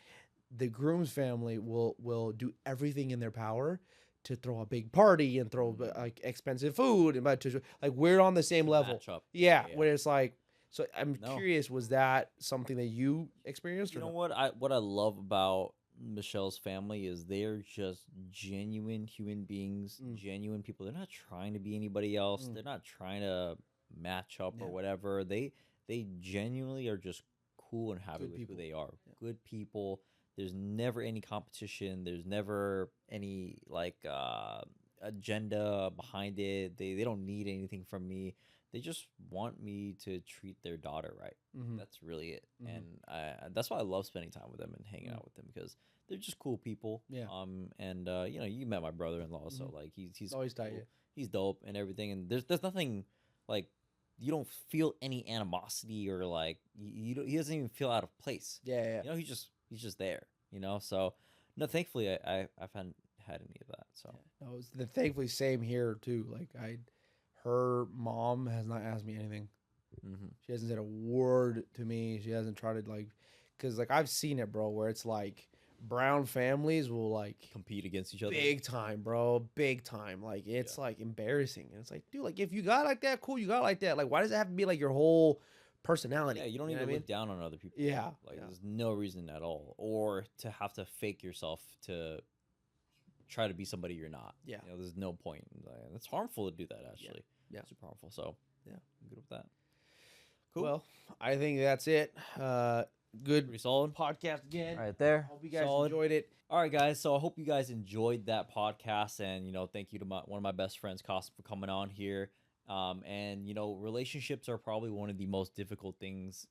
the groom's family will do everything in their power to throw a big party and throw like expensive food and like we're on the same level.
match up.
Yeah,
Yeah.
where it's like, so I'm
No.
curious, was that something that you experienced?
You
or
know
no?
what I love about Michelle's family is they're just genuine human beings,
Mm.
genuine people. They're not trying to be anybody else.
Mm.
They're not trying to match up
Yeah.
or whatever. they genuinely are just cool and happy
Good
with
people.
who they are.
Yeah.
Good people. There's never any competition. There's never any like agenda behind it. They don't need anything from me. They just want me to treat their daughter right.
Mm-hmm.
That's really it.
Mhm.
And that's why I love spending time with them and hanging
Mm.
out with them, because they're just cool people.
Yeah.
And you know, you met my brother-in-law, so
Mhm.
like he's
Always tight,
cool.
yeah.
He's dope and everything. And there's nothing like, you don't feel any animosity or like he doesn't even feel out of place.
Yeah.
You know, he's just there. You know, so no, thankfully I've had any of that. So
Yeah. No, thankfully same here too. Like her mom has not asked me anything.
mm-hmm.
She hasn't said a word to me. She hasn't tried to like, cause like I've seen it, bro, where it's like brown families will like
compete against each other.
big time, bro, big time. Like it's like embarrassing, and it's like, dude, like if you got like that, cool, you got like that. Like why does it have to be like your whole personality?
Yeah, you don't
know
need
what
to
I
look down on other people.
Yeah,
Like
yeah.
there's no reason at all, or to have to fake yourself to try to be somebody you're not.
Yeah.
You know, there's no point. Like, it's harmful to do that actually.
Yeah.
Super harmful. So
Yeah.
I'm good with that. Cool.
Well, I think that's it. Good
Pretty solid.
podcast again.
Right there.
Hope you guys
Solid.
enjoyed it.
All right, guys. So I hope you guys enjoyed that podcast, and you know, thank you to one of my best friends, Kasem, for coming on here. And you know, relationships are probably one of the most difficult things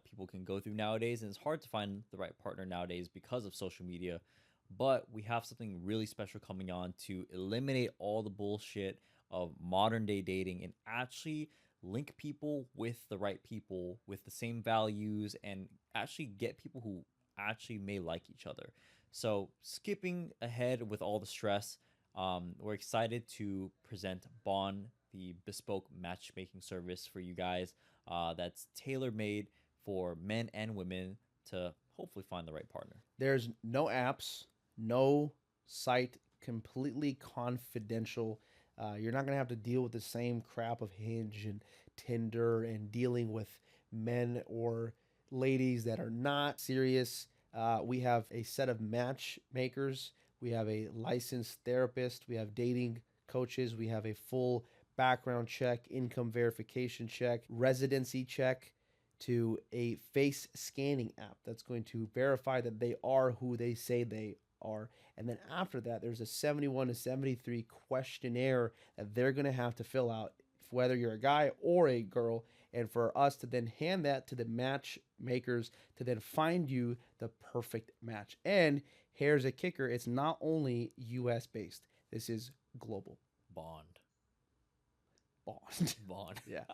people can go through nowadays, and it's hard to find the right partner nowadays because of social media. But we have something really special coming on to eliminate all the bullshit of modern day dating and actually link people with the right people with the same values, and actually get people who actually may like each other. So, skipping ahead with all the stress, we're excited to present Bond, the bespoke matchmaking service for you guys, that's tailor made for men and women to hopefully find the right partner.
There's no apps, no site, completely confidential. You're not gonna have to deal with the same crap of Hinge and Tinder and dealing with men or ladies that are not serious. We have a set of matchmakers. We have a licensed therapist. We have dating coaches. We have a full background check, income verification check, residency check, to a face scanning app that's going to verify that they are who they say they are. And then after that, there's a 71 to 73 questionnaire that they're going to have to fill out, whether you're a guy or a girl, and for us to then hand that to the matchmakers to then find you the perfect match. And here's a kicker: it's not only US based, this is global.
Bond.
Bond.
Bond.
Yeah.